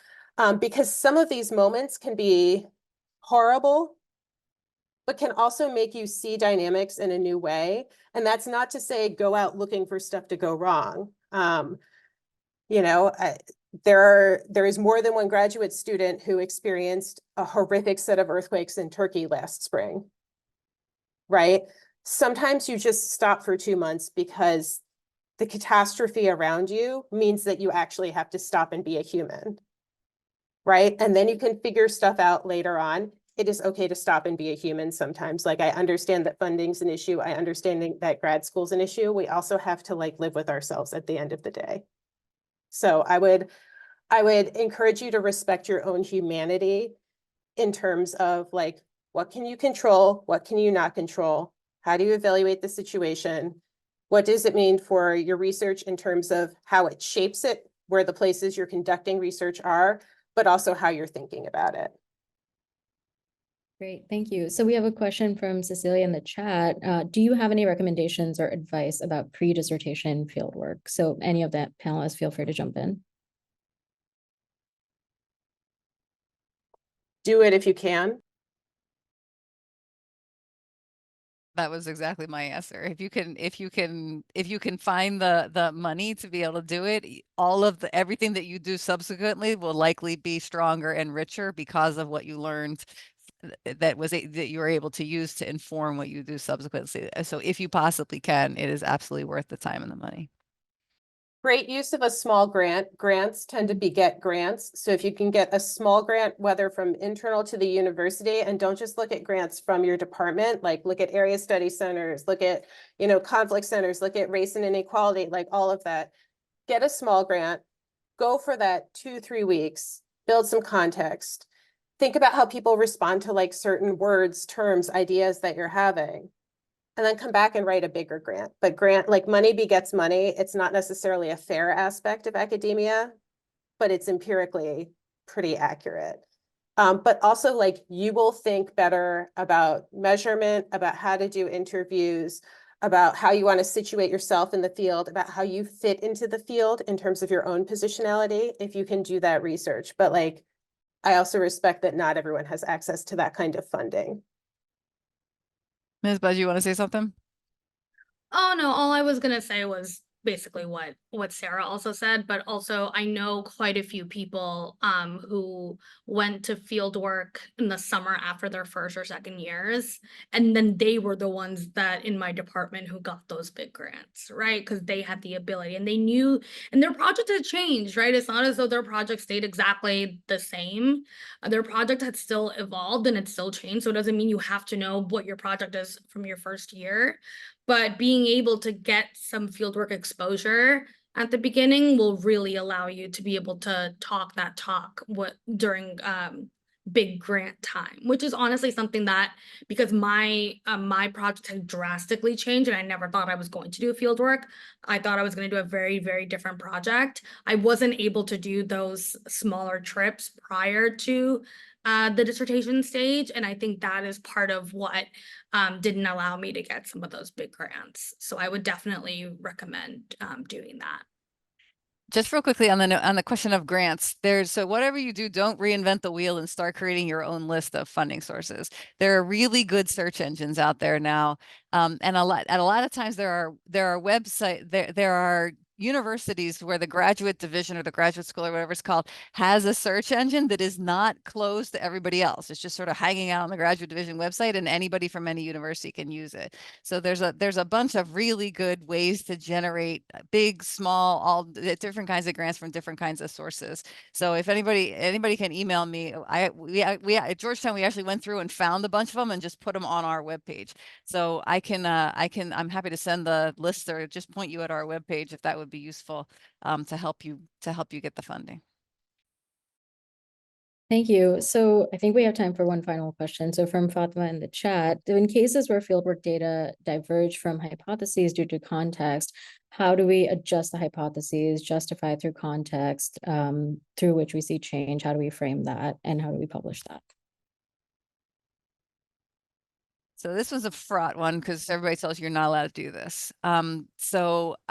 Because some of these moments can be horrible, but can also make you see dynamics in a new way. And that's not to say go out looking for stuff to go wrong. You know, there is more than one graduate student who experienced a horrific set of earthquakes in Turkey last spring, right? Sometimes you just stop for 2 months because the catastrophe around you means that you actually have to stop and be a human, right? And then you can figure stuff out later on. It is okay to stop and be a human sometimes. Like I understand that funding's an issue. I understand that grad school's an issue. We also have to like live with ourselves at the end of the day. So I would encourage you to respect your own humanity in terms of like, what can you control? What can you not control? How do you evaluate the situation? What does it mean for your research in terms of how it shapes it, where the places you're conducting research are, but also how you're thinking about it. Great, thank you. So we have a question from Cecilia in the chat. Do you have any recommendations or advice about pre-dissertation fieldwork? So any of that panelists, feel free to jump in. Do it if you can. That was exactly my answer. If you can find the money to be able to do it, all of everything that you do subsequently will likely be stronger and richer because of what you learned that you were able to use to inform what you do subsequently. So if you possibly can, it is absolutely worth the time and the money. Great use of a small grant. Grants tend to beget grants. So if you can get a small grant, whether from internal to the university, and don't just look at grants from your department, like look at area study centers, look at, you know, conflict centers, look at race and inequality, like all of that. Get a small grant, go for that 2-3 weeks, build some context. Think about how people respond to like certain words, terms, ideas that you're having. and then come back and write a bigger grant. But grant, like money begets money. It's not necessarily a fair aspect of academia, but it's empirically pretty accurate. But also like you will think better about measurement, about how to do interviews, about how you want to situate yourself in the field, about how you fit into the field in terms of your own positionality, if you can do that research. But like, I also respect that not everyone has access to that kind of funding. Misbah, you want to say something? Oh no, all I was gonna say was basically what Sarah also said, but also I know quite a few people who went to field work in the summer after their first or second years, and then they were the ones that in my department who got those big grants, right? Because they had the ability and they knew, and their project had changed, right? It's not as though their project stayed exactly the same. Their project had still evolved and it still changed, so it doesn't mean you have to know what your project is from your first year. But being able to get some fieldwork exposure at the beginning will really allow you to be able to talk that talk during big grant time, which is honestly something that, because my project had drastically changed and I never thought I was going to do fieldwork. I thought I was going to do a very, very different project. I wasn't able to do those smaller trips prior to the dissertation stage, and I think that is part of what didn't allow me to get some of those big grants. So I would definitely recommend doing that. Just real quickly on the question of grants, so whatever you do, don't reinvent the wheel and start creating your own list of funding sources. There are really good search engines out there now, and a lot of times there are there are universities where the graduate division or the graduate school or whatever it's called has a search engine that is not closed to everybody else. It's just sort of hanging out on the graduate division website, and anybody from any university can use it. So there's a bunch of really good ways to generate big, small, all different kinds of grants from different kinds of sources. So if anybody can email me, we at Georgetown, we actually went through and found a bunch of them and just put them on our webpage. So I'm happy to send the list or just point you at our webpage if that would be useful to help you get the funding. Thank you. So I think we have time for one final question. So from Fatima in the chat, in cases where fieldwork data diverge from hypotheses due to context, how do we adjust the hypotheses, justify through context, through which we see change? How do we frame that? And how do we publish that? So this was a fraught one because everybody tells you you're not allowed to do this. And Ben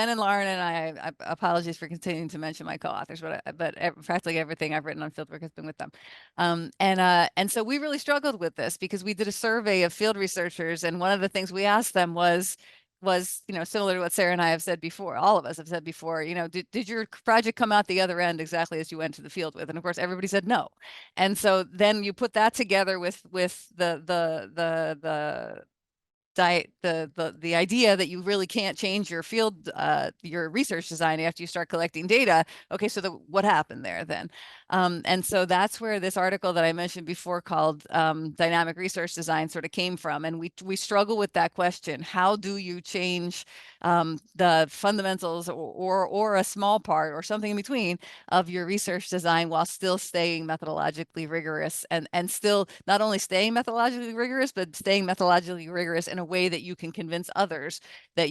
and Lauren and I apologies for continuing to mention my co-authors, but practically everything I've written on fieldwork has been with them. And so we really struggled with this because we did a survey of field researchers, and one of the things we asked them was similar to what Sarah and I have said before, all of us have said before, did your project come out the other end exactly as you went to the field with? And of course, everybody said no. And so then you put that together with the idea that you really can't change your field, your research design after you start collecting data. Okay, so what happened there then? And so that's where this article that I mentioned before called Dynamic Research Design sort of came from. And we struggle with that question. How do you change the fundamentals or a small part or something in between of your research design while still staying methodologically rigorous and still not only staying methodologically rigorous, but staying methodologically rigorous in a way that you can convince others that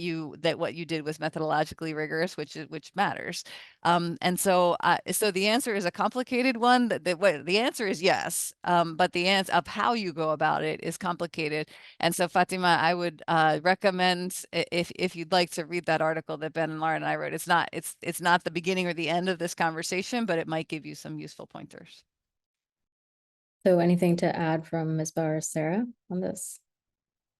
what you did was methodologically rigorous, which matters. And so the answer is a complicated one. The answer is yes, but the answer of how you go about it is complicated. And so Fatima, I would recommend if you'd like to read that article that Ben and Lauren and I wrote. It's not the beginning or the end of this conversation, but it might give you some useful pointers. So anything to add from Misbah or Sarah on this?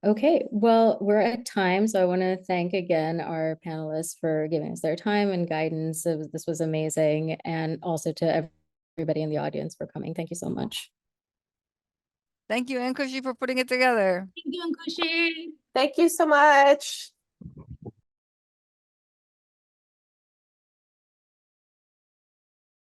Okay, well, we're at time, so I want to thank again our panelists for giving us their time and guidance. This was amazing, and also to everybody in the audience for coming. Thank you so much. Thank you, Ankushi, for putting it together. Thank you, Ankushi. Thank you so much.